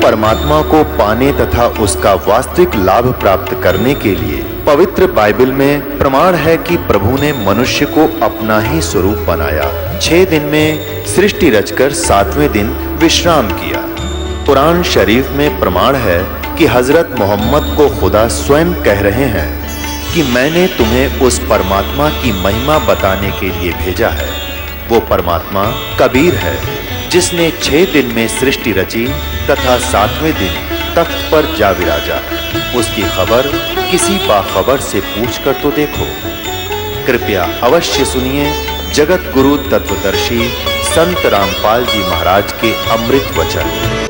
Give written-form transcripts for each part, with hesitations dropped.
परमात्मा को पाने तथा उसका वास्तविक लाभ प्राप्त करने के लिए पवित्र बाइबल में प्रमाण है कि प्रभु ने मनुष्य को अपना ही स्वरूप बनाया। 6 दिन में सृष्टि रचकर 7वें दिन विश्राम किया। कुरान शरीफ में प्रमाण है कि हजरत मोहम्मद को खुदा स्वयं कह रहे हैं कि मैंने तुम्हें उस परमात्मा की महिमा बताने के लिए भेजा है। वो परमात्मा कबीर है जिसने 6 दिन में सृष्टि रची तथा 7वें दिन तख्त पर जा विराजा। उसकी खबर किसी बाखबर से पूछकर तो देखो। कृपया अवश्य सुनिए जगत गुरु तत्वदर्शी संत रामपाल जी महाराज के अमृत वचन।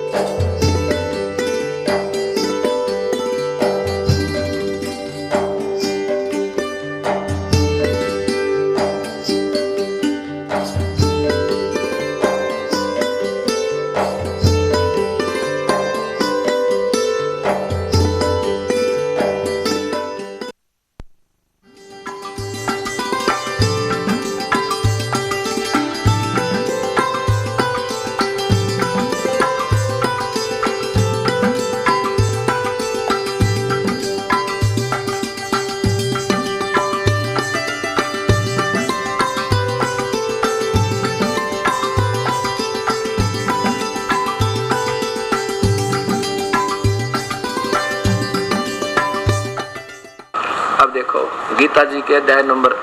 अब देखो गीता जी के अध्याय नंबर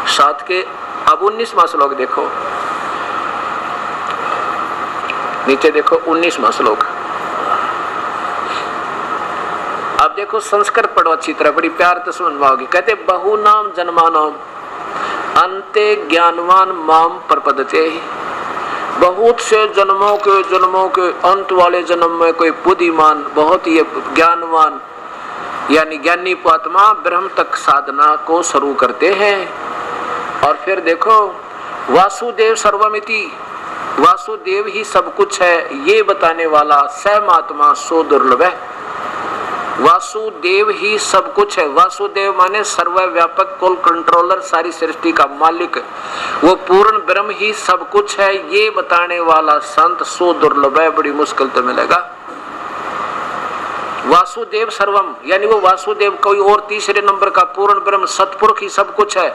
7 के अब 19वां श्लोक देखो, नीचे देखो 19वां श्लोक। अब देखो संस्कृत पढ़ो अच्छी तरह, बड़ी प्यार से समझ पाओगे। कहते बहु नाम जन्मानाम अंते ज्ञानवान माम प्रपद्यते। बहुत से जन्मों के अंत वाले जन्म में कोई बुद्धिमान बहुत ही ज्ञानवान यानी ज्ञानी आत्मा ब्रह्म तक साधना को शुरू करते हैं। और फिर देखो वासुदेव सर्वमिति, वासुदेव ही सब कुछ है ये बताने वाला सहमात्मा सो दुर्लभ है। वासुदेव ही सब कुछ है। वासुदेव माने सर्वव्यापक कुल कंट्रोलर, सारी सृष्टि का मालिक, वो पूर्ण ब्रह्म ही सब कुछ है ये बताने वाला संत सो दुर्लभ है, बड़ी मुश्किल तो मिलेगा। वासुदेव सर्वम यानी वो वासुदेव कोई और तीसरे नंबर का पूर्ण ब्रह्म सतपुरुष ही सब कुछ है,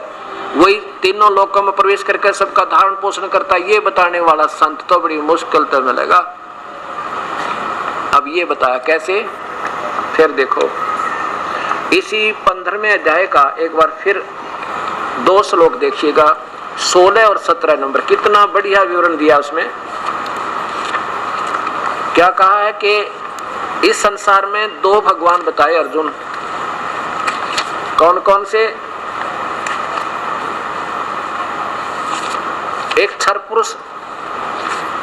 वही तीनों लोकों में प्रवेश करके सबका धारण पोषण करता है ये बताने वाला संत तो बड़ी मुश्किल तो मिलेगा। अब ये बताया कैसे, फिर देखो इसी 15वें अध्याय का एक बार फिर 2 श्लोक देखिएगा, 16 और 17 नंबर। कितना बढ़िया विवरण दिया उसमें। क्या कहा है कि इस संसार में 2 भगवान बताए अर्जुन। कौन कौन से? एक क्षर पुरुष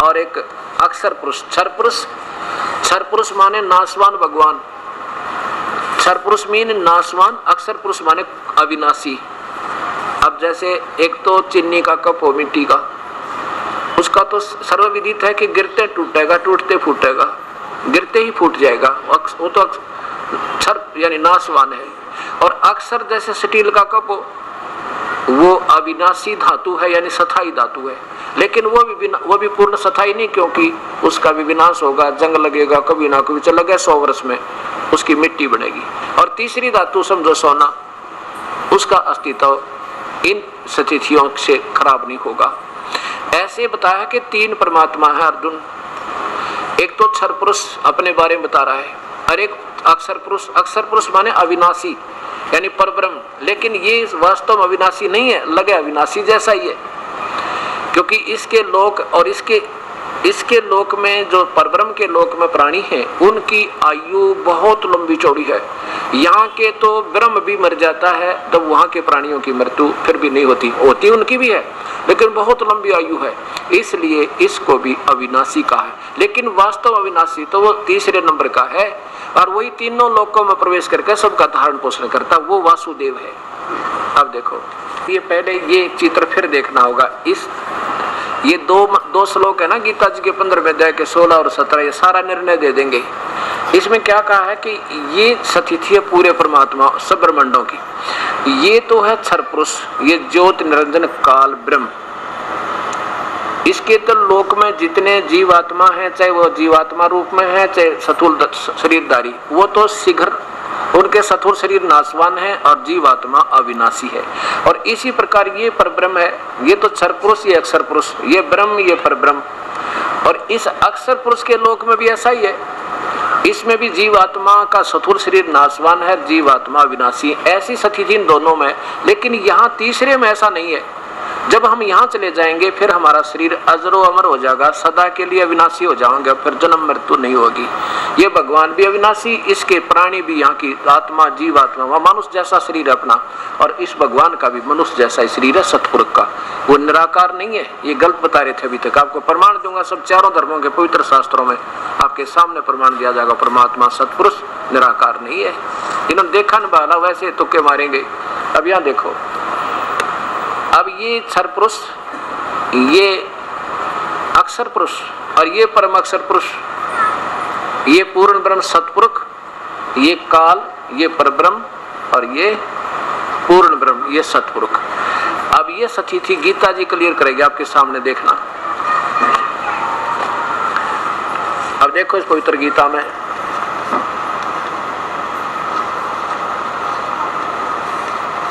और एक अक्षर पुरुष। क्षर पुरुष माने नाशवान भगवान, क्षर पुरुष मीन नाशवान, अक्षर पुरुष माने अविनाशी। अब जैसे एक तो चीनी का कप हो मिट्टी का, उसका तो सर्वविदित है कि गिरते टूटेगा, टूटते फूटेगा, गिरते ही फूट जाएगा, वो तो क्षर यानी नाशवान है। और अक्षर जैसे स्टील का कप हो, वो अविनाशी धातु है यानी स्थायी धातु है, लेकिन वो भी पूर्ण स्थायी नहीं, क्योंकि उसका भी विनाश होगा, जंग लगेगा, कभी ना कभी चला गया 100 वर्ष में उसकी मिट्टी बनेगी। और तीसरी धातु समझो सोना, उसका अस्तित्व इन स्थितियों से खराब नहीं होगा। ऐसे बताया कि 3 परमात्मा है अर्जुन। एक तो क्षर पुरुष अपने बारे में बता रहा है, और एक अक्षर पुरुष। अक्षर पुरुष माने अविनाशी यानी परब्रह्म, लेकिन ये वास्तव में अविनाशी नहीं है, लगे अविनाशी जैसा ही है, क्योंकि इसके लोक और इसके लोक में जो परब्रह्म के लोक में प्राणी हैं उनकी आयु बहुत लंबी चौड़ी है। यहाँ के तो ब्रह्म भी मर जाता है तब तो वहाँ के प्राणियों की मृत्यु फिर भी नहीं होती उनकी भी है, लेकिन बहुत लंबी आयु है, इसलिए इसको भी अविनाशी कहा है। लेकिन वास्तव अविनाशी तो वो तीसरे नंबर का है, और वही तीनों लोकों में प्रवेश करके सबका धारण पोषण करता, वो वासुदेव है। अब देखो ये पहले ये चित्र फिर देखना होगा। ये दो श्लोक है ना गीता जी के 15वें अध्याय के 16 और 17, ये सारा निर्णय दे देंगे। इसमें क्या कहा है कि ये स्थिति है पूरे परमात्मा सब ब्रह्मांडों की। ये तो है क्षर पुरुष, ये ज्योति निरंजन काल ब्रह्म, इसके तो लोक में जितने जीवात्मा हैं, चाहे वो जीवात्मा रूप में है चाहे स्थूल शरीरधारी, वो तो शीघ्र उनके स्थूल शरीर नाशवान है और जीवात्मा अविनाशी है। और इसी प्रकार ये परब्रह्म है, ये तो क्षर पुरुष, ये अक्षर पुरुष, ये ब्रह्म, ये परब्रह्म। और इस अक्षर पुरुष के लोक में भी ऐसा ही है, इसमें भी जीवात्मा का स्थूल शरीर नाशवान है, जीवात्मा अविनाशी। ऐसी स्थिति इन दोनों में, लेकिन यहाँ तीसरे में ऐसा नहीं है। जब हम यहाँ चले जाएंगे फिर हमारा शरीर अजरो अमर हो जाएगा, सदा के लिए अविनाशी हो जाएंगे, फिर जन्म मृत्यु नहीं होगी। ये भगवान भी अविनाशी, इसके प्राणी भी, यहाँ की आत्मा जीवात्मा, वह मनुष्य जैसा शरीर अपना, और इस भगवान का भी मनुष्य जैसा ही शरीर है सतपुरुष का, वो निराकार नहीं है। ये गलत बता रहे थे अभी तक, आपको प्रमाण दूंगा सब चारों धर्मों के पवित्र शास्त्रों में आपके सामने प्रमाण दिया जाएगा, परमात्मा सतपुरुष निराकार नहीं है। इन्होंने देखा न बाला, वैसे तुक्के मारेंगे। अब यहाँ देखो, अब ये क्षर पुरुष, ये अक्षर पुरुष और ये परम अक्षर पुरुष, ये पूर्ण ब्रह्म सतपुरुष, ये काल, ये परब्रह्म और ये पूर्ण ब्रह्म, ये सतपुरुष। अब ये स्थिति गीता जी क्लियर करेगी आपके सामने, देखना। अब देखो इस पवित्र गीता में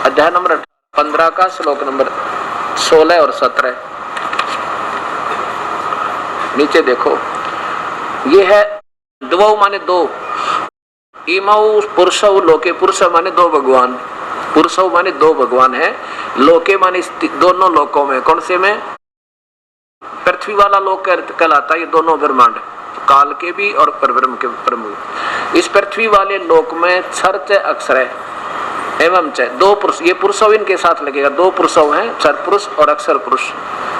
अध्याय नंबर 15 का श्लोक नंबर 16 और 17 नीचे देखो, ये है द्वौ माने दो, इमौ पुरुषौ लोके, पुरुष माने दो भगवान, पुरुषौ माने दो भगवान है, लोके माने दोनों लोकों में। कौन से में? पृथ्वी वाला लोक कहलाता है ये दोनों ब्रह्मांड, काल के भी और परब्रह्म के प्रमुख। इस पृथ्वी वाले लोक में क्षर च अक्षर है एवं च दो पुरुष, ये पुरुषों इनके साथ लगेगा, दो पुरुषों हैं, क्षर पुरुष और अक्षर पुरुष।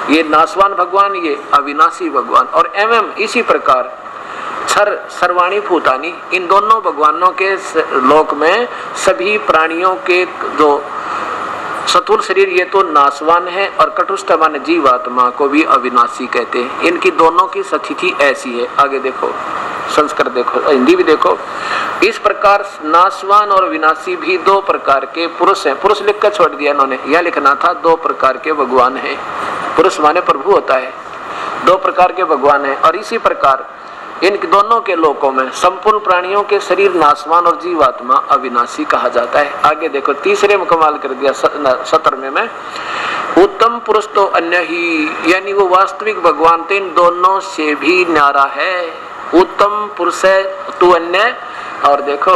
ये नाशवान भगवान, ये अविनाशी भगवान। और एवं इसी प्रकार क्षर सर्वाणी भूतानी, इन दोनों भगवानों के लोक में सभी प्राणियों के जो स्थूल शरीर ये तो नाशवान है, और कटुष्ट माने जीवात्मा को भी अविनाशी कहते हैं। इनकी दोनों की स्थिति ऐसी है। आगे देखो, संस्कृत देखो, हिंदी भी देखो। इस प्रकार नाशवान और विनाशी भी दो प्रकार के पुरुष हैं। पुरुष लिख कर छोड़ दिया इन्होंने, यह लिखना था दो प्रकार के भगवान हैं। पुरुष माने प्रभु होता है, दो प्रकार के भगवान हैं। और इसी प्रकार इन दोनों के लोकों में संपूर्ण प्राणियों के शरीर नाशवान और जीवात्मा अविनाशी कहा जाता है। आगे देखो, तीसरे में कमाल कर दिया 17वें में, उत्तम पुरुष तो अन्य ही, यानी वो वास्तविक भगवान तो इन दोनों से भी न्यारा है। उत्तम पुरुष है तू अन्य। और देखो,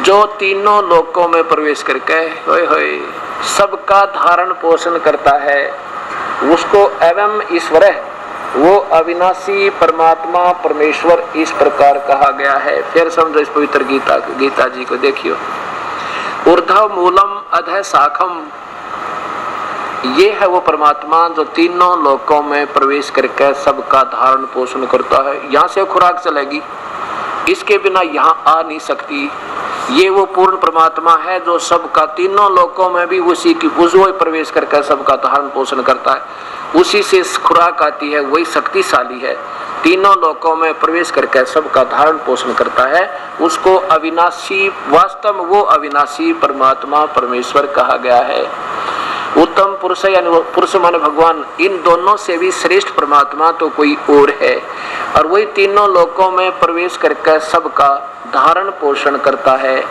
जो तीनों लोकों में प्रवेश करके होए होए सबका धारण पोषण करता है, उसको एवं ईश्वर है, वो अविनाशी परमात्मा परमेश्वर इस प्रकार कहा गया है। फिर समझो इस पवित्र गीता जी को देखियो, ऊर्ध्व मूलम अधः शाखम, ये है वो परमात्मा जो तीनों लोकों में प्रवेश करके सबका धारण पोषण करता है। यहाँ से खुराक चलेगी, इसके बिना यहाँ आ नहीं सकती। ये वो पूर्ण परमात्मा है जो सबका तीनों लोकों में भी उसी की वो प्रवेश करके सबका धारण पोषण करता है, उसी से खुराक आती है, वही शक्तिशाली है, तीनों लोकों में प्रवेश करके सबका धारण पोषण करता है। उसको अविनाशी, वास्तव में वो अविनाशी परमात्मा परमेश्वर कहा गया है। उत्तम पुरुष यानी पुरुष माने भगवान, इन दोनों से भी श्रेष्ठ परमात्मा तो कोई और है, और वही तीनों लोकों में प्रवेश करके सबका धारण पोषण करता है।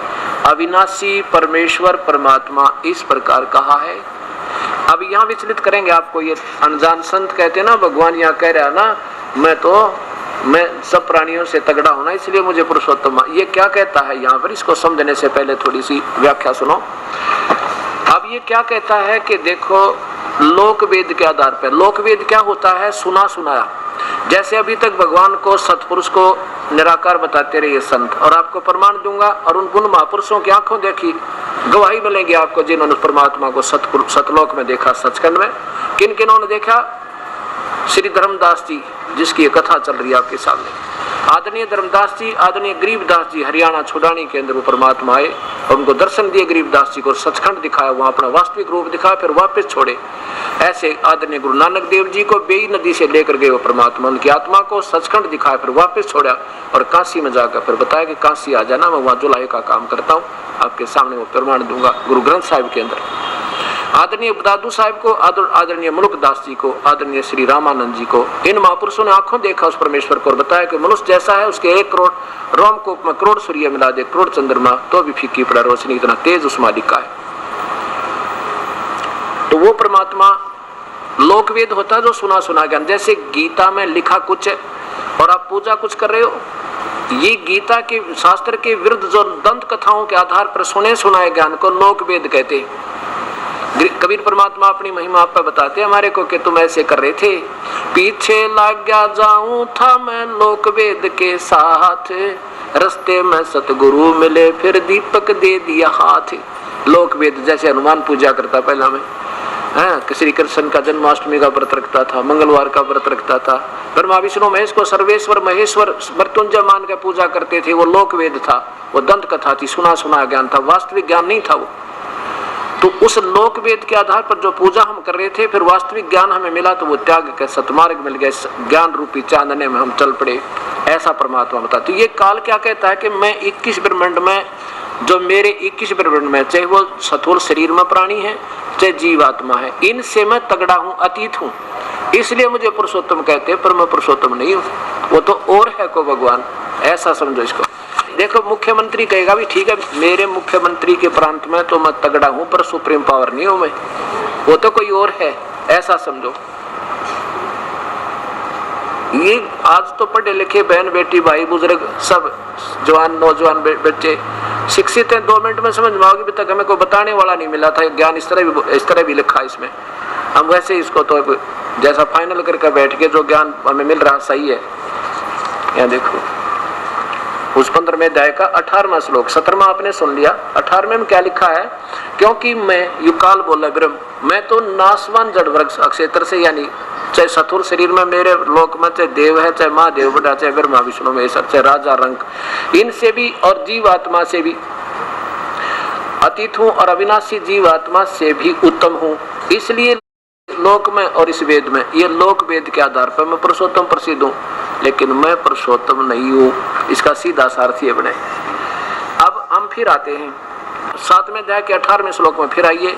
अविनाशी परमेश्वर परमात्मा इस प्रकार कहा है। अब यहाँ विचलित करेंगे आपको, ये अनजान संत कहते हैं ना, भगवान यहाँ कह रहा ना, मैं सब प्राणियों से तगड़ा होना इसलिए मुझे पुरुषोत्तम, ये क्या कहता है यहाँ पर? इसको समझने से पहले थोड़ी सी व्याख्या सुनो। अब ये क्या कहता है कि देखो, लोक वेद के आधार पर, लोक वेद क्या होता है? सुना सुनाया। जैसे अभी तक भगवान को सतपुरुष को निराकार बताते रहे संत, और आपको प्रमाण दूंगा, और उन महापुरुषों की आंखों देखी गवाही मिलेगी आपको जिन्होंने परमात्मा को सतलोक में देखा, सचखंड में। किन किन्होंने देखा? श्री धर्मदास जी, जिसकी ये कथा चल रही है आपके सामने। आदरणीय धर्मदास जी, आदरणीय गरीबदास जी हरियाणा छुड़ानी के अंदर वो परमात्मा आए और उनको दर्शन दिए गरीबदास जी को, सचखंड दिखाया, वहां अपना वास्तविक रूप दिखाया, फिर वापस छोड़े। ऐसे आदरणीय गुरु नानक देव जी को बेई नदी से लेकर गए वो परमात्मा, उनकी आत्मा को सचखंड दिखाया, फिर वापस छोड़ा और काशी में जाकर फिर बताया कि काशी आ जाना, मैं वहां जुलाई का काम करता हूँ। आपके सामने वो प्रमाण दूंगा गुरु ग्रंथ साहिब के अंदर। आदरणीय दादू साहब को, आदरणीय मुल्कदास जी को, आदरणीय श्री रामानंद जी को, इन महापुरुषों ने आंखों देखा उस परमेश्वर को और बताया कि मनुष्य जैसा है उसके 1 करोड़ रोमकूप में करोड़ सूर्य मिला दे, करोड़ चंद्रमा तो भी फीकी पड़ा रोशनी, इतना तेज उस मालिक का है। तो वो परमात्मा लोकवेद होता है जो सुना सुना ज्ञान। जैसे गीता में लिखा कुछ है और आप पूजा कुछ कर रहे हो, ये गीता के शास्त्र के विरुद्ध जो दंत कथाओं के आधार पर सुने सुनाए ज्ञान को लोकवेद कहते हैं। कबीर परमात्मा अपनी महिमा आप पर बताते हमारे को कि तुम ऐसे कर रहे थे, पीछे लग गया जाऊं था मैं लोकवेद के साथ, रस्ते में सतगुरु मिले फिर दीपक दे दिया हाथ। लोकवेद जैसे हनुमान पूजा करता पहला में, श्री कृष्ण का जन्माष्टमी का व्रत रखता था, मंगलवार का व्रत रखता था, ब्रह्मा विष्णु महेश को सर्वेश्वर महेश्वर मृत्युंजय मान के पूजा करते थे। वो लोकवेद था, वो दंत कथा थी, सुना सुना ज्ञान था, वास्तविक ज्ञान नहीं था वो। तो उस लोकवेद के आधार पर जो पूजा हम कर रहे थे, फिर वास्तविक ज्ञान हमें मिला तो वो त्याग के सतमार्ग मिल गया, ज्ञान रूपी चांदने में हम चल पड़े, ऐसा परमात्मा बताता। तो ये काल क्या कहता है कि मैं 21 ब्रह्मांड में, जो मेरे 21 ब्रह्मांड में, चाहे वो स्थूल शरीर में प्राणी है चाहे जीवात्मा है, इनसे मैं तगड़ा हूँ, अतीत हूँ, इसलिए मुझे पुरुषोत्तम कहते हैं, पर मैं पुरुषोत्तम नहीं हूँ, वो तो और है को भगवान, ऐसा समझो इसको। देखो मुख्यमंत्री कहेगा भी ठीक है, मेरे मुख्यमंत्री के प्रांत में तो मैं तगड़ा हूँ पर सुप्रीम पावर नहीं हूँ मैं, वो तो कोई और है, ऐसा समझो। ये आज तो पढ़े लिखे बहन बेटी भाई बुजुर्ग सब जवान नौजवान बच्चे शिक्षित हैं, 2 मिनट में समझ में आओगे, अभी तक हमें कोई बताने वाला नहीं मिला था ज्ञान, इस तरह भी लिखा इसमें। हम वैसे इसको तो जैसा फाइनल करके बैठ के जो ज्ञान हमें मिल रहा सही है। यहाँ देखो उस 15वें अध्याय का 18वां श्लोक, 17वां आपने सुन लिया, 18वें में क्या लिखा है, क्योंकि मैं युकाल बोला ब्रह्म, मैं तो नाशवान जड़ वर्ग अक्षेत्र से, यानी चाहे सथुर शरीर में मेरे लोक में चाहे देव है, चाहे महादेव बड़ा, चाहे ब्रह्मा विष्णु में चाहे राजा रंग, इनसे भी और जीवात्मा से भी अतीत हूँ और अविनाशी जीवात्मा से भी उत्तम हूँ। इसलिए लोक में और इस वेद में, ये लोक वेद के आधार पर मैं पुरुषोत्तम प्रसिद्ध हूँ, लेकिन मैं पुरुषोत्तम नहीं हूँ। इसका सीधा सार्थ ये बने। अब हम फिर आते हैं 7वें अध्याय के 18वें श्लोक में, फिर आइए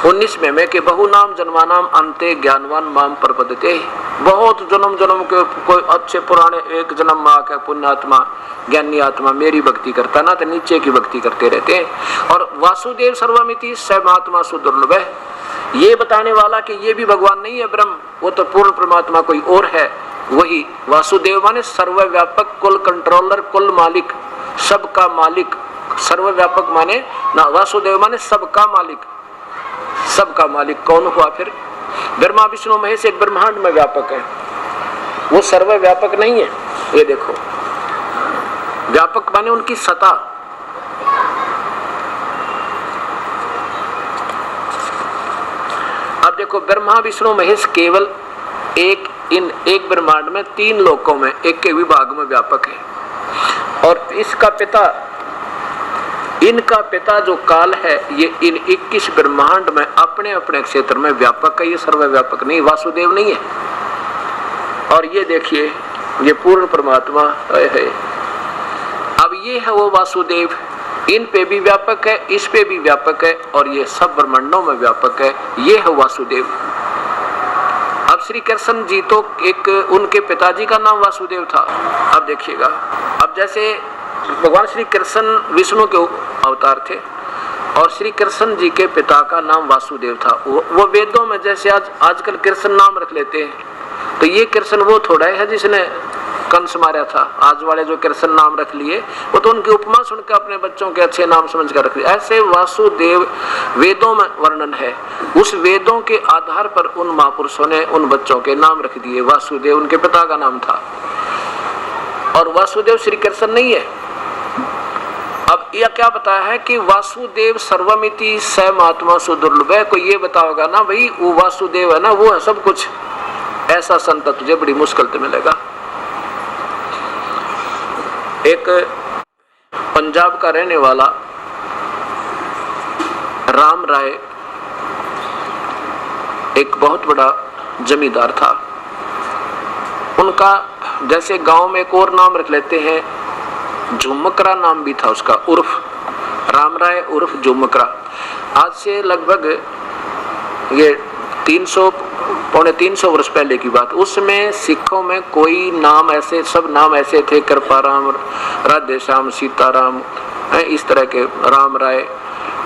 19वें में कि बहु नाम जन्मानाम अंते ज्ञानवान माम प्रपद्यते। बहुत जन्म जन्म के कोई अच्छे पुराने एक जन्म माँ के पुण्यात्मा ज्ञानी आत्मा मेरी भक्ति करता ना, तो नीचे की भक्ति करते रहते हैं। और वासुदेव सर्वमिति स महात्मा सुदुर्लभ है, ये बताने वाला कि ये भी भगवान नहीं है ब्रह्म, वो तो पूर्ण परमात्मा कोई और है। वही वासुदेव माने सर्वव्यापक, कुल कंट्रोलर, कुल मालिक, सबका मालिक। सर्वव्यापक माने ना, वासुदेव माने सबका मालिक। सबका मालिक कौन हुआ फिर? ब्रह्मा विष्णु महेश एक ब्रह्मांड में व्यापक है, वो सर्वव्यापक नहीं है। ये देखो व्यापक माने उनकी सत्ता। अब देखो ब्रह्मा विष्णु महेश केवल एक ब्रह्मांड में 3 लोकों में एक के विभाग में व्यापक है, और इनका पिता जो काल है ये इन 21 ब्रह्मांड में अपने अपने क्षेत्र में व्यापक है, ये सर्वव्यापक नहीं, वासुदेव नहीं है। और ये देखिए ये पूर्ण परमात्मा है। अब ये है वो वासुदेव, इन पे भी व्यापक है, इस पे भी व्यापक है, और ये सब ब्रह्मांडों में व्यापक है, ये है वासुदेव। अब श्री कृष्ण जी तो एक उनके पिताजी का नाम वासुदेव था। अब देखिएगा, अब जैसे भगवान श्री कृष्ण विष्णु के अवतार थे और श्री कृष्ण जी के पिता का नाम वासुदेव था। वो वेदों में जैसे आजकल कृष्ण नाम रख लेते हैं, तो ये कृष्ण वो थोड़ा है जिसने कंस मारा था। आज वाले जो कृष्ण नाम रख लिए वो तो उनकी उपमा सुनकर अपने बच्चों के अच्छे नाम समझ कर रख लिए। ऐसे वासुदेव वेदों में वर्णन है, उस वेदों के आधार पर उन महापुरुषों ने उन बच्चों के नाम रख दिए। वासुदेव उनके पिता का नाम था, और वासुदेव श्री कृष्ण नहीं है। अब यह क्या बताया है कि वासुदेव सर्वमिति स महात्मा सुदुर्लभ है। कोई ये बताओगा ना भाई वो वासुदेव है ना, वो है सब कुछ, ऐसा संत तुझे बड़ी मुश्किल से मिलेगा। एक पंजाब का रहने वाला राम राय एक बहुत बड़ा जमींदार था। उनका जैसे गांव में एक और नाम रख लेते हैं, झुमकरा नाम भी था उसका, उर्फ राम राय उर्फ झुमकरा। आज से लगभग ये 300 पौने 300 वर्ष पहले की बात। उसमें सिखों में कोई नाम ऐसे, सब नाम ऐसे थे, कृपाराम, राधे श्याम, सीताराम, इस तरह के, राम राय,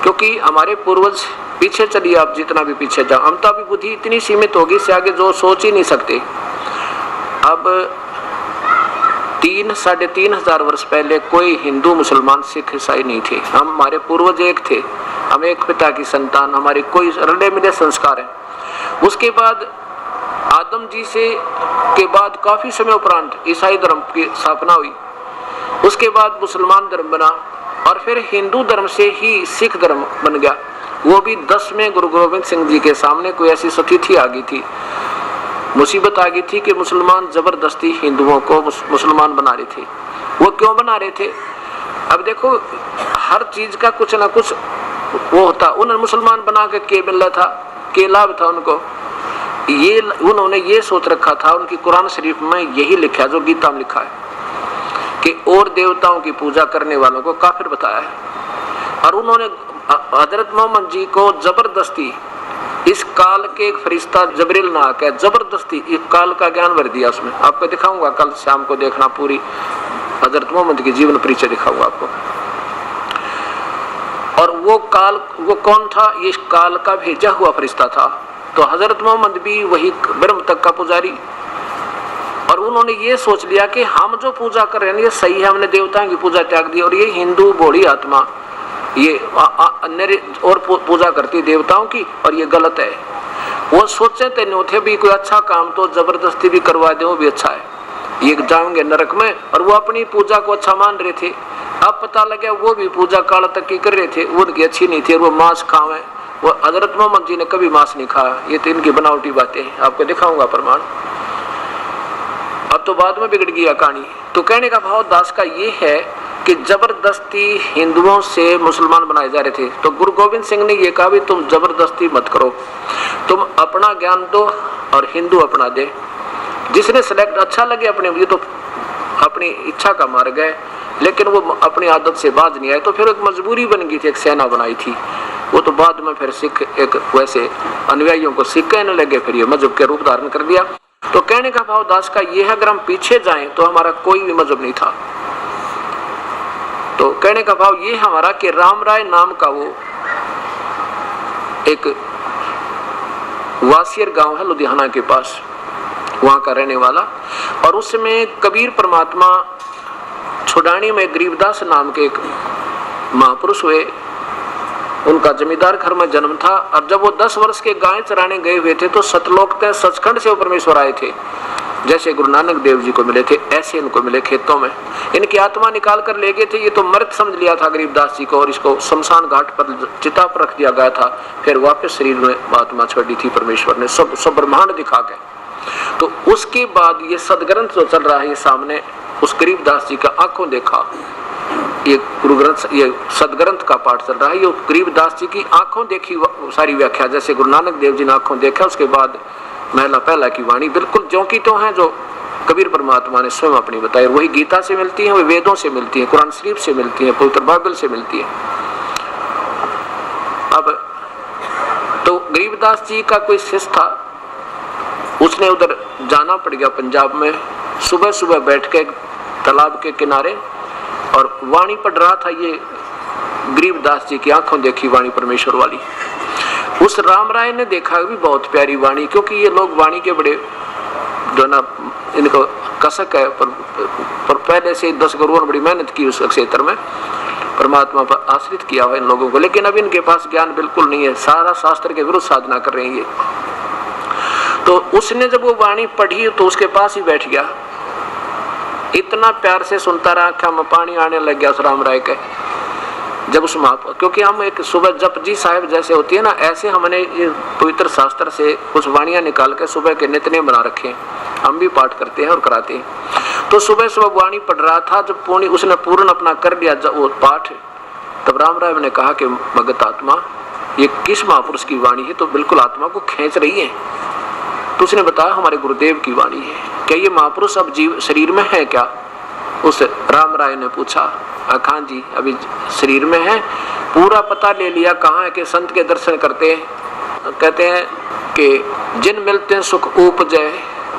क्योंकि हमारे पूर्वज, पीछे चलिए आप जितना भी पीछे जाओ, हम तो अभी बुद्धि इतनी सीमित होगी, इससे आगे जो सोच ही नहीं सकते। अब 3-3,500 वर्ष पहले कोई हिंदू, मुसलमान, सिख, ईसाई नहीं थे। हम, हमारे पूर्वज एक थे, हम एक पिता की संतान, हमारे कोई रले मिले संस्कार है। उसके बाद आदम जी से के बाद काफी समय उपरांत ईसाई धर्म की स्थापना हुई, उसके बाद मुसलमान धर्म बना, और फिर हिंदू धर्म से ही सिख धर्म बन गया। वो भी 10वें गुरु गोविंद सिंह जी के सामने कोई ऐसी स्थिति आ गई थी, मुसीबत आ गई थी कि मुसलमान जबरदस्ती हिंदुओं को मुसलमान बना रहे थे। वो क्यों बना रहे थे? अब देखो, हर चीज का कुछ ना कुछ वो होता। उन्हें मुसलमान बना के मिल रहा था, के लाभ था उनको, ये उन्होंने ये सोच रखा था, उनकी कुरान शरीफ में यही लिखा है, जो गीता में लिखा है, कि और देवताओं की पूजा करने वालों को काफिर बताया है। और उन्होंने हजरत मोहम्मद जी को जबरदस्ती, इस काल के एक फरिश्ता जबरील ना आके जबरदस्ती इस काल का ज्ञान भर दिया उसमें। आपको दिखाऊंगा, कल शाम को देखना, पूरी हजरत मोहम्मद की जीवन परिचय दिखाऊंगा आपको। और वो काल, वो कौन था? ये काल का भेजा हुआ फरिश्ता था। तो हजरत मोहम्मद भी वही ब्रह्म तक का पुजारी, और उन्होंने ये सोच लिया कि हम जो पूजा कर रहे हैं ये सही है, हमने देवताओं की पूजा त्याग दी, और ये हिंदू भोली आत्मा ये और पूजा करती देवताओं की, और ये गलत है। वो सोचे थे नहीं थे भी कोई अच्छा काम तो जबरदस्ती भी करवा दे, वो भी अच्छा है, ये जाएंगे नरक में। और वो अपनी पूजा को अच्छा मान रहे थे। अब पता लगा वो भी पूजा काल तक की कर रहे थे, उनकी अच्छी नहीं थी, और वो मांस खावे। वो हजरत मोहम्मद जी ने कभी मांस नहीं खाया, ये तो इनकी बनावटी बातें हैं, आपको दिखाऊंगा प्रमाण। अब तो बाद में बिगड़ गया कहानी। तो कहने का भाव दास का ये है कि जबरदस्ती हिंदुओं से मुसलमान बनाए जा रहे थे। तो गुरु गोविंद सिंह ने ये कहा भी तुम जबरदस्ती मत करो, तुम अपना ज्ञान दो और हिंदू अपना दे। जिसने सिलेक्ट अच्छा लगे अपने, ये तो अपनी इच्छा का मार्ग है, लेकिन वो अपनी आदत से बाज नहीं आए, तो फिर एक मजबूरी बन गई थी, एक सेना बनाई थी। वो तो बाद में फिर सिख एक वैसे अनुयायियों को सिख कहने लगे, फिर ये मजहब के रूप धारण कर दिया। तो कहने का भाव दास का ये है, अगर हम पीछे जाएं तो हमारा कोई भी मजहब नहीं था। तो कहने का भाव ये हमारा कि राम राय नाम का वो एक वासियर गांव है लुधियाना के पास, वहां का रहने वाला, और उसमें कबीर परमात्मा छुडानी में गरीबदास नाम के एक महापुरुष हुए। उनका जमींदार घर में जन्म था, और जब वो 10 वर्ष के गाय चराने गए हुए थे तो सतलोक तय सचखंड से वो परमेश्वर आए थे। जैसे गुरु नानक देव जी को मिले थे ऐसे इनको मिले खेतों में। इनकी आत्मा निकाल कर ले गए थे, ये तो मृत समझ लिया था गरीबदास जी को, और इसको शमशान घाट पर चिता पर रख दिया गया था। फिर वापस शरीर में आत्मा छोड़ी थी परमेश्वर ने, सब ब्रह्मांड दिखा के। तो उसके बाद ये सदग्रंथ जो चल रहा है ये सामने, उस गरीबदास जी का आंखों देखा ये गुरु ग्रंथ, ये सदग्रंथ का पाठ चल रहा है। ये गरीबदास जी की आंखों देखी सारी व्याख्या, जैसे गुरु नानक देव जी ने आंखों देखा, उसके बाद महला पहला की वाणी बिल्कुल ज्यों की तो है जो कबीर परमात्मा ने स्वयं अपनी बताई। वही गीता से मिलती है, वही वेदों से मिलती है, कुरान शरीफ से मिलती है, पवित्र बाइबल से मिलती है। अब तो गरीबदास जी का कोई शिष्य था, उसने उधर जाना पड़ गया पंजाब में। सुबह सुबह बैठ के तालाब के किनारे और वाणी पढ़ रहा था, ये गरीबदास जी की आंखों देखी वाणी परमेश्वर वाली। उस राम राय ने देखा भी बहुत प्यारी वाणी, क्योंकि ये लोग वाणी के बड़े जो ना इनको कसक है, पर पहले से 10 गुरुओं ने बड़ी मेहनत की उस क्षेत्र में, परमात्मा पर आश्रित किया हुआ इन लोगों को। लेकिन अब इनके पास ज्ञान बिल्कुल नहीं है, सारा शास्त्र के विरुद्ध साधना कर रहे हैं ये। तो उसने जब वो वाणी पढ़ी तो उसके पास ही बैठ गया, इतना प्यार से सुनता रहा, आंखों में पानी आने लग गया उस राम राय के। जब उस क्योंकि हम एक सुबह जप जी साहिब जैसे होती है ना, ऐसे हमने ये पवित्र शास्त्र से कुछ वाणियां निकाल के सुबह के नित्य बना रखे हैं, हम भी पाठ करते हैं और कराते हैं। तो सुबह सुबह वाणी पढ़ रहा था, जब उसने पूर्ण अपना कर लिया वो पाठ, तब राम राय ने कहा कि मगत आत्मा ये किस महापुरुष की वाणी है, तो बिल्कुल आत्मा को खींच रही है। तो उसने बताया हमारे गुरुदेव की वाणी है। क्या ये महापुरुष अब जीव शरीर में है क्या? उस राम राय ने पूछा। खान जी अभी शरीर में है, पूरा पता ले लिया कहाँ है कि संत के दर्शन करते हैं, कहते हैं कि जिन मिलते सुख उपजय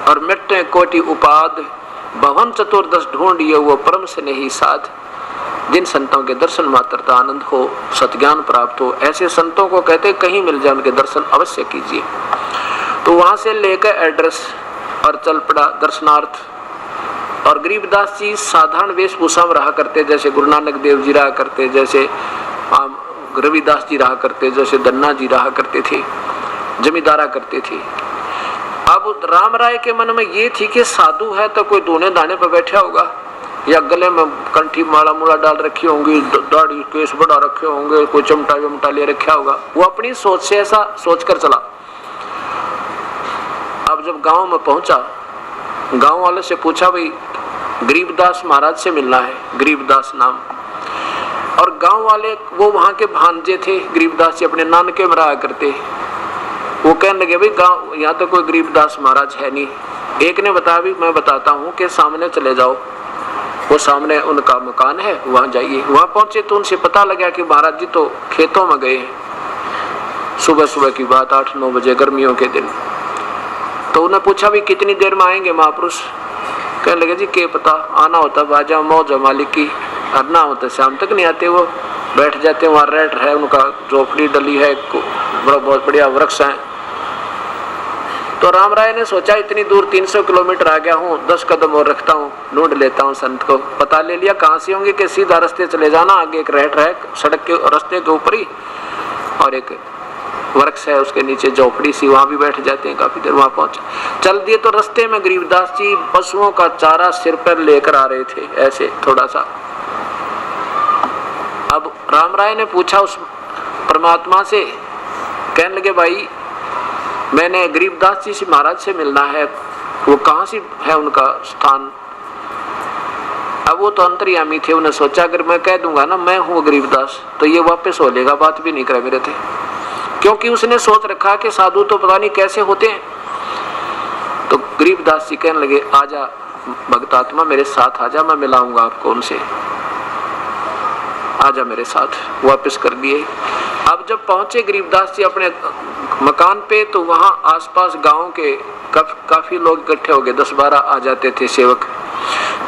और मिटते कोटि उपाद, भवन चतुर्दश ढूंढिए वो परम से नहीं साध। जिन संतों के दर्शन मात्र का आनंद हो, सत्ज्ञान प्राप्त हो, ऐसे संतों को कहते कहीं मिल जाए उनके दर्शन अवश्य कीजिए। तो वहां से लेकर एड्रेस और चल पड़ा दर्शनार्थ। और गरीबदास जी साधारण वेशभूषा में रहा करते, जैसे गुरु नानक देव जी रहा करते, जैसे रविदास जी रहा करते, जैसे धन्ना जी रहा करते थे, जमींदारा करते थे। अब राम राय के मन में ये थी कि साधु है तो कोई दोने दाने पर बैठा होगा, या गले में कंठी माला मुला डाल रखी होंगी, दाढ़ी केस बढ़ा रखे होंगे, कोई चमटा वमटा ले रखा होगा। वो अपनी सोच से ऐसा सोचकर चला। अब जब गांव में पहुंचा, गांव वाले से पूछा, भाई गरीबदास महाराज से मिलना है, गरीबदास नाम। और गांव वाले वो वहां के भांजे थे, गरीबदास जी अपने नानके में रहा करते। वो कहने लगे, भाई गांव यहाँ तो कोई गरीबदास महाराज है नहीं। एक ने बताया, भी मैं बताता हूँ कि सामने चले जाओ, वो सामने उनका मकान है, वहां जाइए। वहां पहुंचे तो उनसे पता लगा कि महाराज जी तो खेतों में गए हैं। सुबह सुबह की बात, 8-9 बजे गर्मियों के दिन। तो उन्हें पूछा, भी कितनी देर में आएंगे महापुरुष? कहने लगे, जी के पता, आना होता बाजा मौज मालिक की, आना होता शाम तक नहीं आते। वो बैठ जाते, वहाँ रेट है उनका, झोपड़ी डली है, बहुत बढ़िया वृक्ष है। तो राम राय ने सोचा, इतनी दूर 300 किलोमीटर आ गया हूँ, 10 कदम और रखता हूँ, ढूंढ लेता हूँ संत को। पता ले लिया कहाँ से होंगे कि सीधा रास्ते चले जाना, आगे एक रेट है सड़क के रास्ते के ऊपर ही, और एक वृक्ष है उसके नीचे झोपड़ी सी, वहां भी बैठ जाते हैं। काफी देर वहां पहुंचे, चल दिए। तो रास्ते में गरीबदास जी पशुओं का चारा सिर पर लेकर आ रहे थे, ऐसे थोड़ा सा। अब राम राय ने पूछा उस परमात्मा से, कहने लगे, भाई मैंने गरीबदास जी से महाराज से मिलना है, वो कहाँ से है उनका स्थान? अब वो तो अंतर्यामी थे, उन्हें सोचा अगर मैं कह दूंगा ना मैं हूँ गरीबदास, तो ये वापस हो लेगा, बात भी नहीं करे मेरे थे। क्योंकि उसने सोच रखा कि साधु तो पता नहीं कैसे होते हैं। तो गरीबदास जी कहने लगे, आजा भक्तात्मा मेरे साथ आजा, मैं मिलाऊंगा आपको उनसे, आजा मेरे साथ। वापस कर दिए। अब जब पहुंचे गरीबदास जी अपने मकान पे, तो वहां आसपास गांव के काफी लोग इकट्ठे हो गए, 10-12 आ जाते थे सेवक।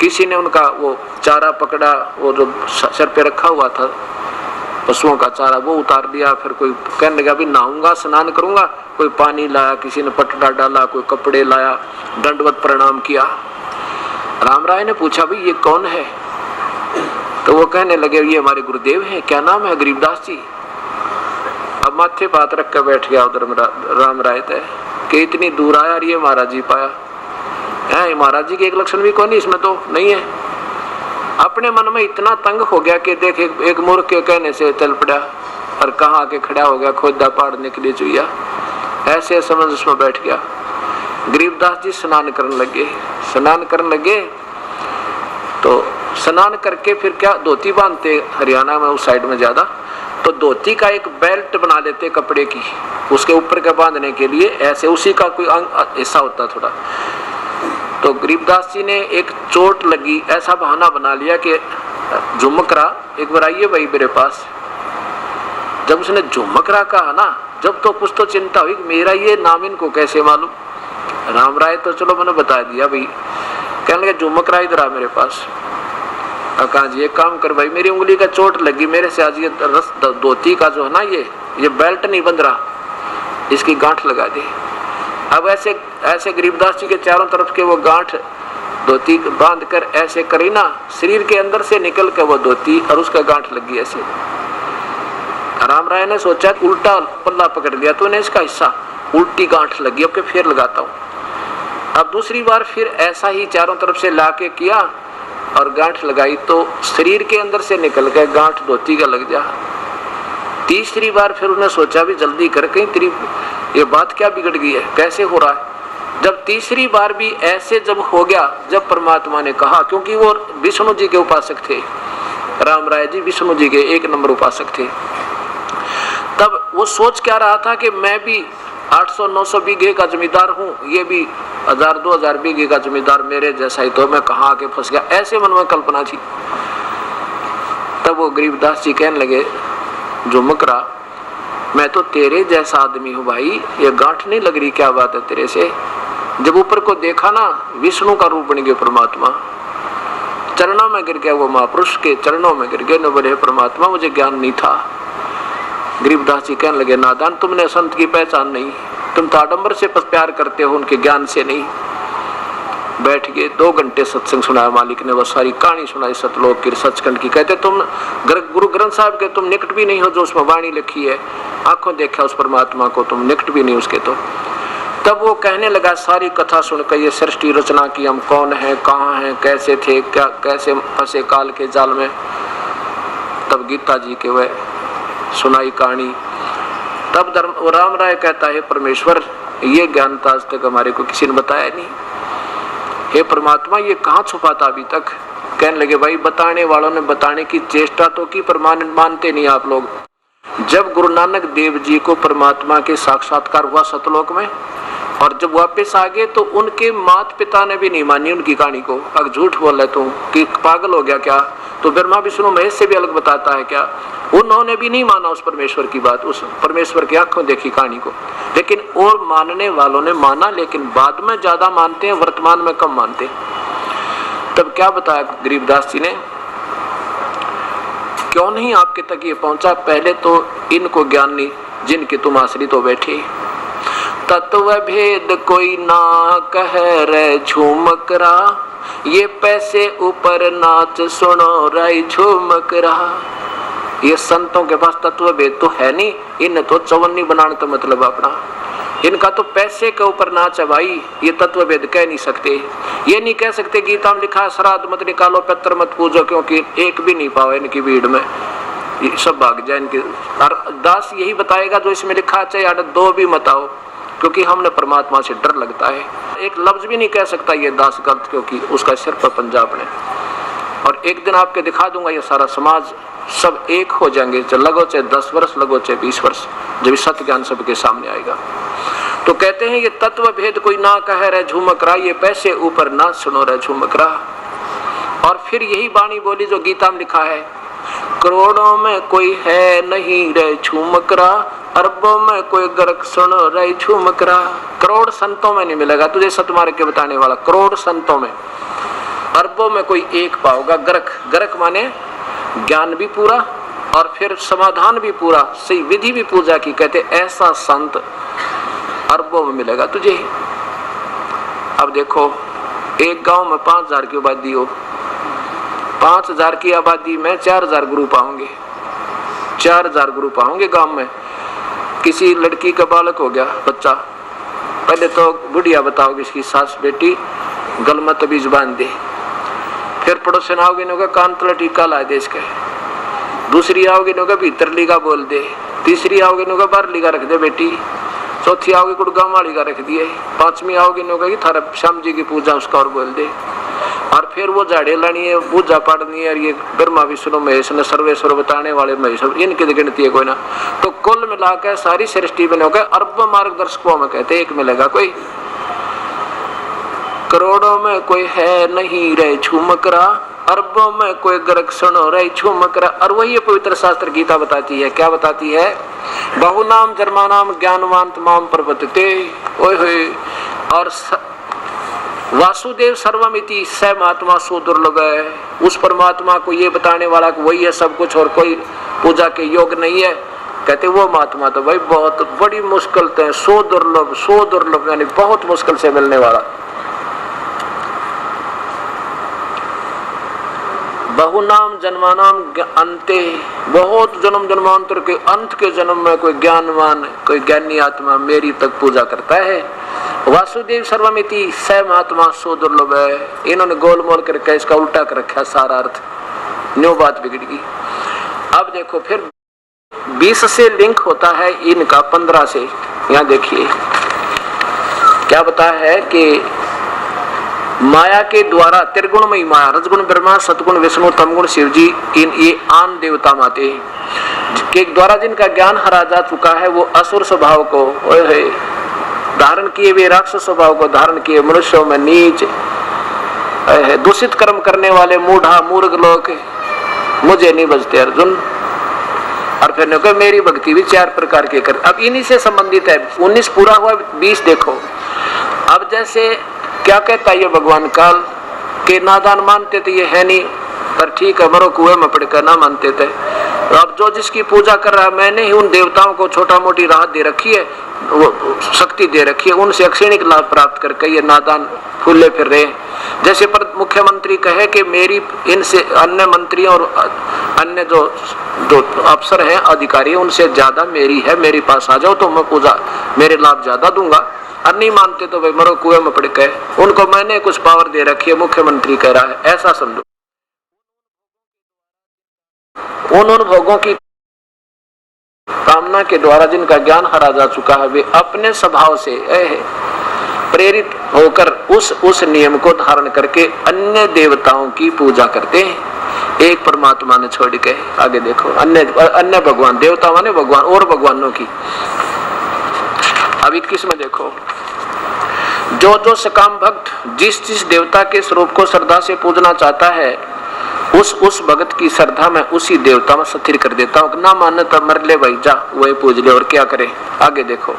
किसी ने उनका वो चारा पकड़ा, वो जो सर पे रखा हुआ था पशुओं का चारा, वो उतार दिया। फिर कोई कहने लगा, अभी नहाऊंगा, स्नान करूंगा। कोई पानी लाया, किसी ने पटड़ा डाला, कोई कपड़े लाया, दंडवत प्रणाम किया। राम राय ने पूछा, भाई ये कौन है? तो वो कहने लगे, ये हमारे गुरुदेव हैं। क्या नाम है? गरीबदास जी। अब माथे पात रख कर बैठ गया उधर राम राय तय कि इतनी दूर आया और ये महाराज जी पाया है। महाराज जी के एक लक्षण भी कौन, इसमें तो नहीं है। अपने मन में इतना तंग हो गया कि देख एक मूर्ख के कहने से चल पड़ा और कहाँ आके खड़ा हो गया, खोदा पाड़ने के लिए चुया। ऐसे समझ उसमें बैठ गया। गरीबदास जी स्नान करने लगे। तो स्नान करके फिर क्या, धोती बांधते हरियाणा में उस साइड में ज्यादा, तो धोती का एक बेल्ट बना लेते कपड़े की, उसके ऊपर के बांधने के लिए, ऐसे उसी का कोई हिस्सा होता थोड़ा। तो गरीबदास जी ने एक चोट लगी, ऐसा बहाना बना लिया कि झुमकरा एक बार आइए भाई मेरे पास। जब उसने झुमकरा कहा ना, जब तो कुछ तो चिंता हुई, मेरा ये नाम इनको कैसे मालूम। राम राय तो चलो मैंने बता दिया भाई। कहने लगे, झुमकरा इधर आ मेरे पास। कहा जी एक काम कर भाई, मेरी उंगली का चोट लगी, मेरे से आज ये धोती का जो है ना, ये बेल्ट नहीं बंध रहा, इसकी गांठ लगा दे। अब ऐसे गरीबदास जी के चारों तरफ के वो गांठ धोती बांध कर ऐसे करी ना, शरीर के अंदर से निकल कर वो धोती और उसका गांठ लगी ऐसे। राम राय ने सोचा उल्टा पल्ला पकड़ लिया, तो इन्हें इसका हिस्सा उल्टी गांठ लगी, अब के फिर लगाता हूँ। अब दूसरी बार फिर ऐसा ही चारों तरफ से लाके किया और गांठ लगाई, तो शरीर के अंदर से निकल गए गांठ धोती का लग जा। तीसरी बार फिर उन्हें सोचा भी जल्दी कर, कहीं तेरी ये बात क्या बिगड़ गई है, कैसे हो रहा है। जब तीसरी बार भी ऐसे जब हो गया, जब परमात्मा ने कहा, क्योंकि वो विष्णु जी के उपासक थे, राम राय जी विष्णु जी के 1 नंबर उपासक थे, तब वो सोच क्या रहा था कि मैं भी 800-900 बीघे का जमींदार हूँ, ये भी 1000-2000 बीघे का जमींदार मेरे जैसा ही, तो मैं कहाँ आके फंस गया, ऐसे मन में कल्पना थी। तब वो गरीबदास जी कहने लगे, झुमकरा मैं तो तेरे जैसा आदमी हूँ भाई, ये गांठ नहीं लग रही, क्या बात है तेरे से। जब ऊपर को देखा ना, विष्णु का रूप बन गया परमात्मा, चरणों में गिर गया, वो महापुरुष के चरणों में गिर गए, न बोले परमात्मा मुझे ज्ञान नहीं था। गरीबदास जी कहने लगे, नादान, तुमने संत की पहचान नहीं, तुम तो आडंबर से प्यार करते हो, उनके ज्ञान से नहीं। बैठ गए, 2 घंटे सत्संग सुनाया मालिक ने, वो सारी कहानी सुनाई सतलोक की, सचखंड की। कहते तुम गुरु ग्रंथ साहब के तुम निकट भी नहीं हो, जो उसमें वाणी लिखी है, आंखों देखा उस परमात्मा को, तुम निकट भी नहीं उसके। तो तब वो कहने लगा, सारी कथा सुनकर, ये सृष्टि रचना की, हम कौन है, कहाँ हैं, कैसे थे, क्या कैसे फंसे काल के जाल में। तब गीता जी के वह सुनाई कहानी। तब राम राय कहता है, परमेश्वर ये ज्ञान तो आज तक हमारे को किसी ने बताया नहीं, हे परमात्मा ये कहाँ छुपा था अभी तक। कहने लगे, भाई बताने वालों ने बताने की चेष्टा तो की, पर मानते नहीं आप लोग। जब गुरु नानक देव जी को परमात्मा के साक्षात्कार हुआ सतलोक में, और जब वापस आ गए, तो उनके माता पिता ने भी नहीं मानी उनकी कहानी को। अगर झूठ बोल रहे तू कि पागल हो गया क्या, तो ब्रह्मा विष्णु महेश से भी अलग बताता है क्या, उन्होंने भी नहीं माना उस परमेश्वर की बात, उस परमेश्वर की आंखों देखी कहानी को। लेकिन और मानने वालों ने माना, लेकिन बाद में ज्यादा मानते हैं, वर्तमान में कम मानते हैं। तब क्या बताया गरीबदास जी ने, क्यों नहीं आपके तक ये पहुंचा, पहले तो इनको ज्ञान नहीं जिनके तुम आश्रित हो बैठे। तत्व भेद कोई ना कह रे झूमकरा, ये पैसे ऊपर नाच सुनो राई झूमकरा। ये संतों के पास तत्व भेद तो है नहीं, इन तो चवन्नी बनाने तो मतलब अपना, इनका तो पैसे के ऊपर नाच है भाई। ये तत्व भेद कह नहीं सकते, ये नहीं कह सकते गीता में लिखा है श्राद्ध मत निकालो, पितर मत पूजो, क्योंकि एक भी नहीं पाओ इनकी भीड़ में, ये सब भाग जाए इनके। और दास यही बताएगा जो इसमें लिखा, चाहे 2 भी मत आओ, क्योंकि हमने परमात्मा से डर लगता है। एक लफ्ज भी नहीं कह सकता ये दास गलत, क्योंकि उसका सिर पर पंजाब ने। और एक दिन आपके दिखा दूंगा, ये सारा समाज सब एक हो जाएंगे, चाहे लगो चाहे 10 वर्ष लगो चाहे 20 वर्ष, जब सत्य ज्ञान सबके सामने आएगा। तो कहते हैं ये तत्व भेद कोई ना कह रहे झूमकरा, ये पैसे ऊपर ना सुनो रहे झूमकरा। और फिर यही बाणी बोली जो गीता में लिखा है, करोड़ों में कोई है नहीं रे झूमकरा, अरबों में कोई गर्क सुनो रे झूमकरा। करोड़ संतों में नहीं मिलेगा तुझे सतमार्ग के बताने वाला, करोड़ संतों में, अरबों में कोई एक पाओगा। गर्क, गर्क माने ज्ञान भी पूरा और फिर समाधान भी पूरा, सही विधि भी पूजा की। कहते ऐसा संत अरबों में मिलेगा तुझे। अब देखो, एक गांव में 5000 की आबादी हो, 5000 की आबादी में 4000 गुरु पाओगे, 4000 गुरु पाओगे गांव में। किसी लड़की का बालक हो गया बच्चा, पहले तो बुढ़िया बताओगे इसकी सास बेटी गल में तबीज बांध दे, फिर पड़ोसन आओगे नोगा कान तला टीका ला दे इसके, दूसरी आओगे नोगा भीतर लीगा बोल दे, तीसरी आओगे नोगा बाहर लीगा रख दे बेटी, चौथी आओगे गुड़गांव वाली का रख दिए, 5वीं आओगे नोगा की थारा श्याम जी की पूजा उसका और बोल दे। और फिर वो झाड़े लानी है, पूजा पाड़नी है, और ये ब्रह्मा विष्णु महेश ने सर्वेश्वर बताने वाले महेश, इनकी गिनती है कोई ना। तो कुल मिलाकर सारी सृष्टि में होगा अरब मार्गदर्शकों में कहते एक मिलेगा कोई, करोड़ों में कोई है नहीं रे झूमकरा, अरबों में कोई गर्क सुनो रे झूमकरा। और वही पवित्र शास्त्र गीता बताती है, क्या बताती है, बहुनाम जन्मानाम ज्ञानवान तमाम प्रवर्तते। ओए होए, और वासुदेव सर्वमिति स महात्मा सो दुर्लभ है। उस परमात्मा को ये बताने वाला कि वही है सब कुछ और कोई पूजा के योग नहीं है। कहते वो महात्मा तो भाई बहुत बड़ी मुश्किल है, सो दुर्लभ यानी बहुत मुश्किल से मिलने वाला। बहुनाम जन्मानाम अंते, बहुत जन्म जन्मांतर के अंत के जन्म में कोई ज्ञानवान, कोई ज्ञानी आत्मा मेरी तक पूजा करता है। वासुदेव सर्वमिति स महात्मा सो दुर्लभ है। इन्होंने गोल मोल करके इसका उल्टा कर रखा सारा अर्थ, न्यू बात बिगड़ गई। अब देखो फिर 20 से लिंक होता है इनका 15 से। यहाँ देखिए क्या बता है कि माया के द्वारा त्रिगुणमयी माया, रजगुण ब्रह्मा, सतगुण विष्णु, तमगुण शिव जी, इन ये आन देवता माते के द्वारा जिनका ज्ञान हरा जा चुका है, वो असुर स्वभाव को धारण किए, वे राक्षस स्वभाव को धारण किए, मनुष्यों में नीच दूषित कर्म करने वाले मूढ़ा मूर्ख लोग मुझे नहीं बजते अर्जुन। और फिर ने कहा मेरी भक्ति भी 4 प्रकार के कर। अब इन्हीं से संबंधित है। 19 पूरा हुआ, 20 देखो। अब जैसे क्या कहता है ये भगवान काल के नादान मानते थे, ये है नहीं, पर ठीक है मरो कुएं में पड़कर ना मानते थे। अब जो जिसकी पूजा कर रहा है, मैंने ही उन देवताओं को छोटा मोटी राहत दे रखी है, वो शक्ति दे रखी है, उनसे अक्षणिक लाभ प्राप्त करके ये नादान फूले फिर रहे। जैसे पर मुख्यमंत्री कहे कि मेरी इनसे अन्य मंत्रियों और अन्य जो अफसर हैं, अधिकारी, उनसे ज्यादा मेरी है, मेरे पास आ जाओ तो मैं पूजा मेरे लाभ ज्यादा दूंगा। और नहीं मानते तो भाई मरो कुएं में पड़ गए। उनको मैंने कुछ पावर दे रखी है, मुख्यमंत्री कह रहा है, ऐसा समझो। उन भोगों की कामना के द्वारा जिनका ज्ञान हरा जा चुका है, वे अपने स्वभाव से प्रेरित होकर उस नियम को धारण करके अन्य देवताओं की पूजा करते हैं, एक परमात्मा ने छोड़ के। आगे देखो, अन्य भगवान, देवता माने भगवान, और भगवानों की। अब 21 में देखो, जो सकाम भक्त जिस देवता के स्वरूप को श्रद्धा से पूजना चाहता है, उस भगत की श्रद्धा में उसी देवता में स्थिर कर देता हूं। ना माने तो मर ले भाई, जा वही पूज ले, और क्या करे। आगे देखो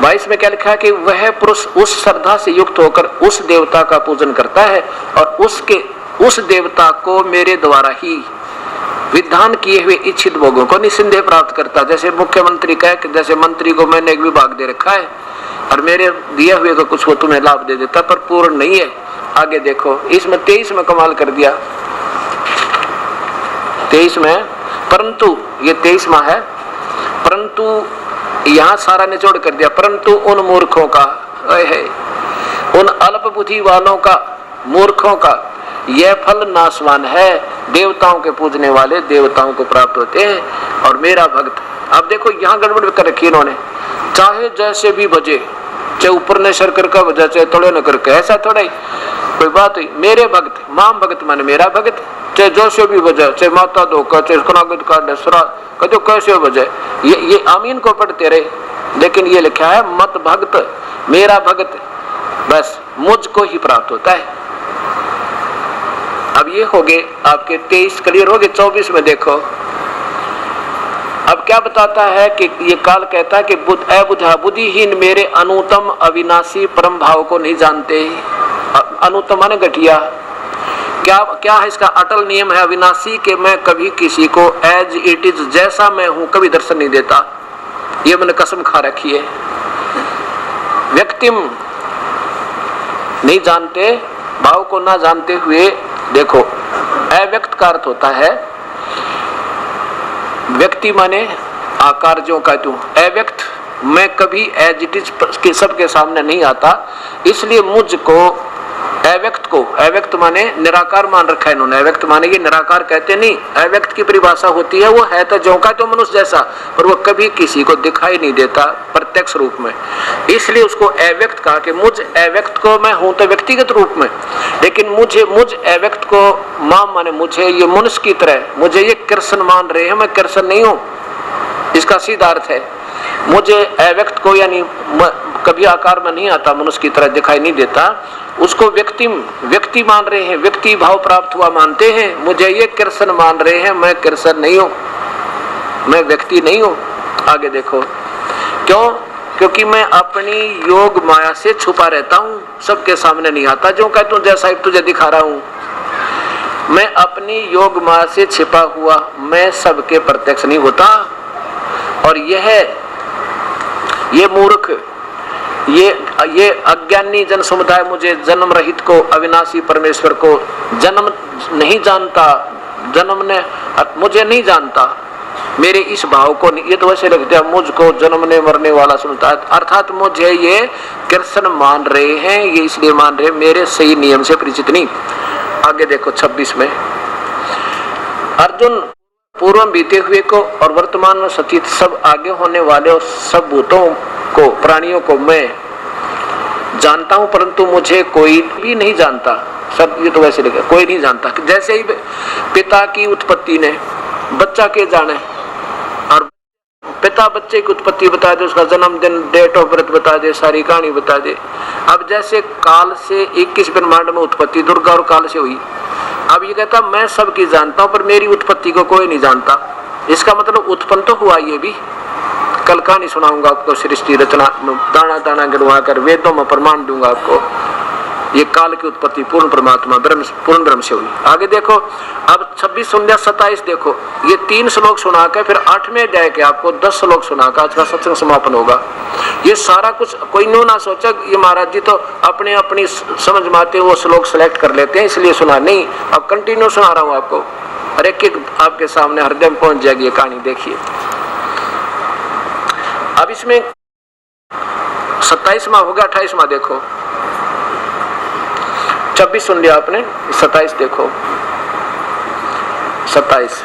22 में क्या लिखा है कि वह पुरुष उस श्रद्धा से युक्त होकर उस देवता का पूजन करता है और उस देवता को मेरे द्वारा ही विधान किए हुए इच्छित भोगों को निसंदेह प्राप्त करता। जैसे मुख्यमंत्री कहे कि जैसे मंत्री को मैंने एक विभाग दे रखा है और मेरे दिए हुए को कुछ वो तुम्हें लाभ दे देता, पर पूर्ण नहीं है। आगे देखो, इसमें 23 में कमाल कर दिया। 23 में, परंतु ये 23 में है, परंतु यहां सारा निचोड़ कर दिया। परंतु उन मूर्खों का, उन अल्प बुद्धि वालों का, मूर्खों का यह फल नाशवान है। देवताओं के पूजने वाले देवताओं को प्राप्त होते हैं और मेरा भक्त। अब देखो यहां गड़बड़ कर रखी इन्होंने, चाहे जैसे भी बजे, चाहे ऊपर ने सर कर बजा, चाहे थोड़े न करके, ऐसा थोड़ा ही कोई बात हुई। मेरे भक्त, माम भक्त माने मेरा भक्त, चाहे जैसे भी बजे, चाहे माता दो का, चाहे का दसरा कहते कैसे बजे, ये आमीन को पढ़ते रहे। लेकिन ये लिखा है मत भक्त, मेरा भक्त, बस मुझको ही प्राप्त होता है। अब ये हो गए आपके 23 क्लियर हो गए। 24 में देखो, अब क्या बताता है कि ये काल कहता है कि बुद्धिहीन मेरे अनुतम अविनाशी परम भाव को नहीं जानते। अनुतम माने घटिया। क्या है इसका अटल नियम है अविनाशी के मैं कभी किसी को एज इट इज, जैसा मैं हूं, कभी दर्शन नहीं देता। ये मैंने कसम खा रखी है। व्यक्तिम नहीं जानते, भाव को ना जानते हुए देखो, अव्यक्त का अर्थ होता है, व्यक्ति माने आकार जो का तू, अव्यक्त मैं कभी एज इट इज के सबके सामने नहीं आता, इसलिए मुझको अव्यक्त माने निराकार मान रखा है इन्होंने। अव्यक्त माने ये निराकार कहते नहीं, अव्यक्त की परिभाषा होती है वो है तो जो का तो मनुष्य जैसा, पर वो कभी किसी को दिखाई नहीं देता प्रत्यक्ष रूप में, इसलिए उसको अव्यक्त कहा कि मुझ अव्यक्त को मैं हूं तो व्यक्तिगत रूप में, लेकिन मुझ अव्यक्त को मां माने मुझे ये मनुष्य की तरह, मुझे ये कृष्ण मान रहे हैं, मैं कृष्ण नहीं हूं। इसका सीधा अर्थ है मुझे अव्यक्त को यानी कभी आकार में नहीं आता, मनुष्य की तरह दिखाई नहीं देता, उसको व्यक्ति मान रहे हैं, व्यक्ति भाव प्राप्त हुआ मानते हैं। मुझे ये कृष्ण मान रहे हैं, मैं कृष्ण नहीं हूं, मैं व्यक्ति नहीं हूं। आगे देखो, क्यों? क्योंकि मैं अपनी योग माया से छुपा रहता हूं, सबके सामने नहीं आता। जो कहता हूं जैसा तुझे दिखा रहा हूं, मैं अपनी योग माया से छिपा हुआ, मैं सबके प्रत्यक्ष नहीं होता। और ये मूर्ख, ये अज्ञानी जन समुदाय मुझे जन्म रहित को, अविनाशी परमेश्वर को जन्म नहीं जानता, जन्म ने मुझे नहीं जानता, मेरे इस भाव को नहीं, ये तो वैसे लगता है मुझको जन्मने मरने वाला समझता है, अर्थात मुझे ये कृष्ण मान रहे हैं, ये इसलिए मान रहे हैं, मेरे सही नियम से परिचित नहीं। आगे देखो 26 में, अर्जुन पूर्व बीते हुए को और वर्तमान में सतीत सब आगे होने वाले और सब भूतों को, प्राणियों को मैं जानता हूं, परंतु मुझे कोई भी नहीं जानता। सब ये तो वैसे लगे, कोई नहीं जानता। जैसे ही पिता की उत्पत्ति ने बच्चा के जाने, और पिता बच्चे की उत्पत्ति बता दे, उसका जन्मदिन, डेट ऑफ बर्थ बता दे, सारी कहानी बता दे। अब जैसे काल से 21 ब्रह्मांड में उत्पत्ति दुर्गा और काल से हुई, अब ये कहता मैं सबकी जानता हूं, पर मेरी उत्पत्ति को कोई नहीं जानता। इसका मतलब उत्पन्न तो हुआ। ये भी कल कहानी सुनाऊंगा आपको, सृष्टि रचना दाना दाना गिनवा कर वेदों में प्रमाण दूंगा आपको। ये काल की उत्पत्ति पूर्ण परमात्मा ब्रह्म, पूर्ण ब्रह्म से हुई। आगे देखो, अब 26 संध्या 27 देखो, ये 3 श्लोक सुना के फिर 8वें अध्याय के आपको 10 श्लोक सुना कर आज का सत्संग समापन होगा। ये सारा कुछ कोई नो ना सोचा ये महाराज जी तो अपने अपनी समझ में आते वो श्लोक सेलेक्ट कर लेते हैं इसलिए सुना, नहीं, अब कंटिन्यू सुना रहा हूं आपको और एक एक आपके सामने हृदय में पहुंच जाएगी ये कहानी। देखिए अब इसमें 27वां हो गया, 28वां देखो, 26 सुन लिया आपने, 27 देखो, 27।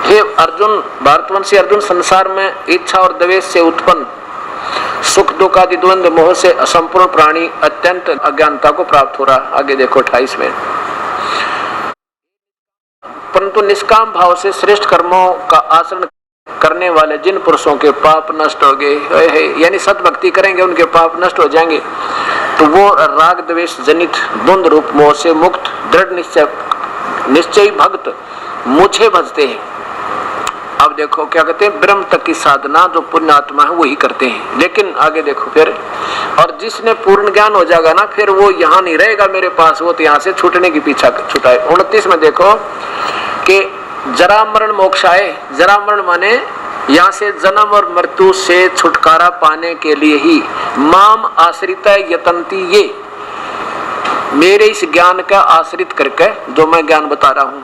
हे अर्जुन, भारतवंशी अर्जुन, संसार में इच्छा और द्वेष से उत्पन्न सुख दुख आदि द्वंद्व मोह से असंपूर्ण प्राणी अत्यंत अज्ञानता को प्राप्त हो रहा। आगे देखो 28 में, परंतु निष्काम भाव से श्रेष्ठ कर्मों का आचरण करने वाले जिन पुरुषों के पाप नष्ट हो गए, यानी सत भक्ति करेंगे उनके पाप नष्ट हो जाएंगे, तो वो राग द्वेष जनित द्वंद्व रूप मोह से मुक्त दृढ़ निश्चयी भक्त मुझे भजते हैं। अब देखो क्या कहते हैं, ब्रह्म तक की साधना जो पुण्य आत्मा है वही करते हैं। लेकिन आगे देखो फिर, और जिसने पूर्ण ज्ञान हो जाएगा ना फिर वो यहाँ नहीं रहेगा मेरे पास, वो तो यहाँ से छूटने की पीछा छुटाए। 29 में देखो कि जरा मरण मोक्ष आए, जरा मरण माने यहाँ से जन्म और मृत्यु से छुटकारा पाने के लिए ही माम आश्रित यतंती, ये मेरे इस ज्ञान का आश्रित करके जो मैं ज्ञान बता रहा हूँ,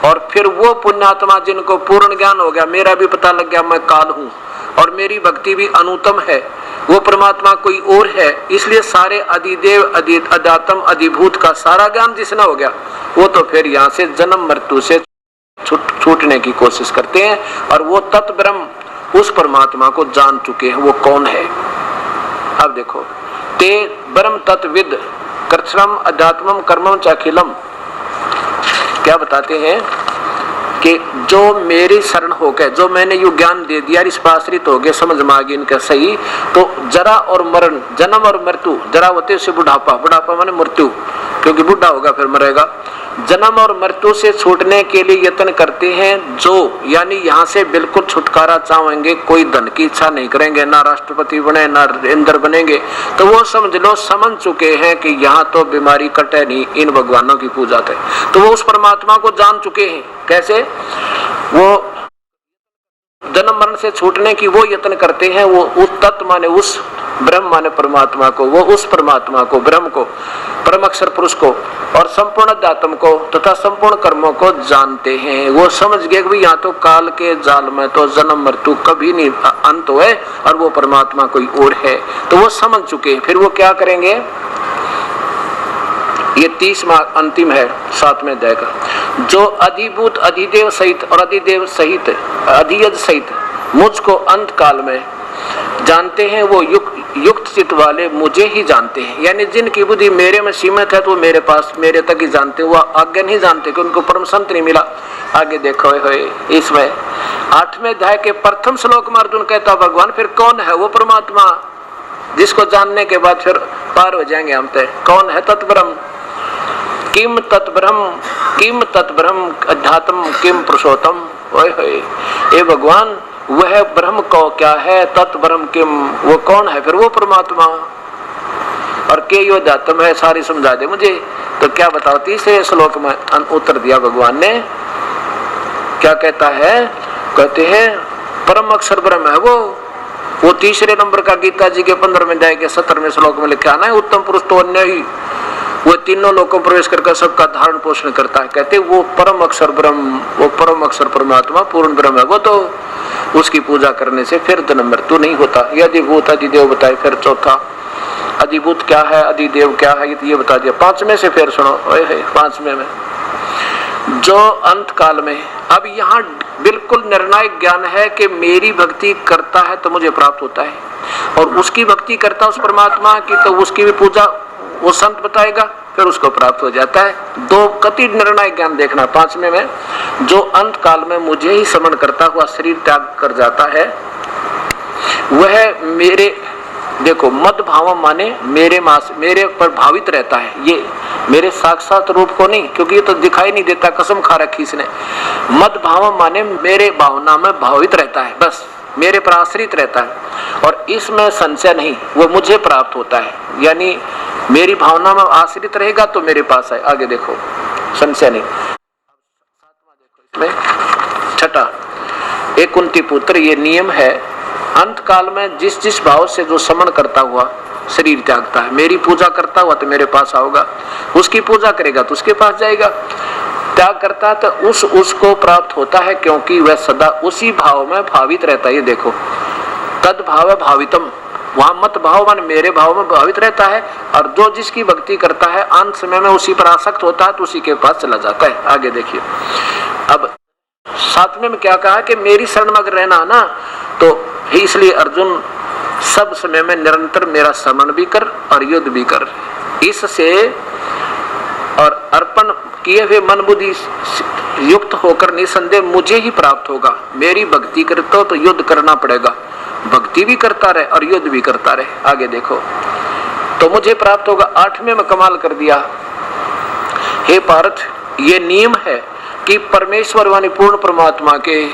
और फिर वो पुण्यात्मा जिनको पूर्ण ज्ञान हो गया, मेरा भी पता लग गया मैं काल हूँ और मेरी भक्ति भी अनुत्तम है, वो परमात्मा कोई और है, इसलिए सारे अधिदेव अध्यात्म अधिभूत का सारा ज्ञान जिसने हो गया वो तो फिर यहाँ से जन्म मृत्यु से छूटने की कोशिश करते हैं और वो तत् ब्रह्म उस परमात्मा को जान चुके हैं। वो कौन है? अब देखो, ते ब्रह्म तत्विद कृष्णम अध्यात्मम कर्मम चाखिलम, क्या बताते हैं कि जो मेरी शरण हो गए, जो मैंने यू ज्ञान दे दिया, इस पर आश्रित हो गए, समझ में आ गई इनका सही, तो जरा और मरण, जन्म और मृत्यु, जरा होते से बुढ़ापा, बुढ़ापा माने मृत्यु, क्योंकि बुढ़ा होगा फिर मरेगा, जन्म और मृत्यु से छूटने के लिए यत्न करते हैं जो, यानी यहाँ से बिल्कुल छुटकारा चाहेंगे, कोई धन की इच्छा नहीं करेंगे, ना राष्ट्रपति बने ना इंद्र बनेंगे, तो वो समझ लो समझ चुके हैं कि यहाँ तो बीमारी कटे नहीं, इन भगवानों की पूजा थे, तो वो उस परमात्मा को जान चुके हैं। कैसे? वो जन्म मरण से छूटने की वो यत्न करते हैं, वो उस तत्व माने उस ब्रह्म माने परमात्मा को, वो उस परमात्मा को, ब्रह्म को, परम अक्षर पुरुष को और संपूर्ण अध्यात्म को तथा संपूर्ण कर्मों को जानते हैं। वो समझ गए कि यहाँ तो काल के जाल में तो जन्म मृत्यु कभी नहीं अंत हुए और वो परमात्मा कोई और है, तो वो समझ चुके हैं। फिर वो क्या करेंगे? ये 30वां अंतिम है 7वें अध्याय का, जो अधिभूत अधिदेव सहित और अधिदेव सहित अधियज सहित मुझको अंत काल में जानते हैं, वो युक्त चित्त वाले मुझे ही जानते हैं। यानी जिनकी बुद्धि मेरे में सीमित है तो मेरे पास मेरे तक ही जानते, वो आगे नहीं जानते कि उनको परम संत नहीं मिला। आगे देखो इसमें 8वें अध्याय के प्रथम श्लोक में अर्जुन कहता भगवान फिर कौन है? वो परमात्मा जिसको जानने के बाद फिर पार हो जाएंगे हम तय। कौन है? तत्ब्रह्म। किम तत्ब्रह्म अध्यात्म किम पुरुषोत्तम। ओए होए, ए भगवान वह ब्रह्म को क्या है? तत्ब्रह्म किम, वो कौन है? फिर वो परमात्मा। और के यो अध्यात्म है, सारी समझा दे मुझे। तो क्या बताओ? 3 श्लोक में उत्तर दिया भगवान ने। क्या कहता है? कहते हैं परम अक्षर ब्रह्म है वो 3 नंबर का गीता जी के 15वें अध्याय के 17वें श्लोक में लिखा है ना, उत्तम पुरुष तो अन्य ही, वो तीनों लोगों प्रवेश करके सबका धारण पोषण करता है। कहते वो परम अक्षर ब्रह्म, वो परम अक्षर परमात्मा पूर्ण ब्रह्म है, वो तो उसकी पूजा करने से फिर जन्म मृत्यु नहीं होता। ये अधिभूत अधिदेव बताए। फिर चौथा अधिभूत क्या है, अधिदेव क्या है, ये बता दिया। 5वें से फिर सुनो, 5वें में जो अंत काल में, अब यहाँ बिल्कुल निर्णायक ज्ञान है कि मेरी भक्ति करता है तो मुझे प्राप्त होता है, और उसकी भक्ति करता उस परमात्मा की तो उसकी भी पूजा वो संत बताएगा, फिर उसको प्राप्त हो जाता है। 2 कति निर्णायक ज्ञान देखना। 5वें में जो अंत काल में मुझे ही समन करता हुआ शरीर त्याग कर जाता है, वह मेरे, देखो मद भाव माने मेरे पर भावित रहता है। मेरे साक्षात रूप को नहीं, क्योंकि ये तो दिखाई नहीं देता, कसम खा रखी इसने। मद भाव माने मेरे भावना में भावित रहता है, बस मेरे पर आश्रित रहता है और इसमें संशय नहीं, वो मुझे प्राप्त होता है। यानी मेरी भावना में आश्रित रहेगा तो मेरे पास है। आगे देखो, संशय नहीं। इसमें छठा, एक कुंती पुत्र, ये नियम है अंत काल में जिस जिस भाव से जो समन करता हुआ शरीर त्यागता है, मेरी पूजा करता हुआ तो मेरे पास आओगा, उसकी पूजा करेगा तो उसके पास जाएगा, त्याग करता है तो उसको प्राप्त होता है, क्योंकि वह सदा उसी भाव में भावित रहता है। ये देखो, तद भाव भावितम, वहां मत भाव मान मेरे भाव में भावित रहता है, और जो जिसकी भक्ति करता है अंत समय में उसी पर आसक्त होता है तो उसी के पास चला जाता है। आगे देखिए, अब सातवें में क्या कहा कि मेरी शरण में अगर रहना ना, तो इसलिए अर्जुन सब समय में निरंतर मेरा स्मरण भी कर और युद्ध भी कर, इससे और अर्पण किए हुए मन बुद्धि युक्त होकर निसंदेह मुझे ही प्राप्त होगा। मेरी भक्ति करता हो तो युद्ध करना पड़ेगा, भक्ति भी करता रहे और युद्ध भी करता रहे। आगे देखो, तो मुझे प्राप्त होगा। आठवें में कमाल कर दिया, हे पार्थ, ये नियम है कि परमेश्वर वाली पूर्ण परमात्मा के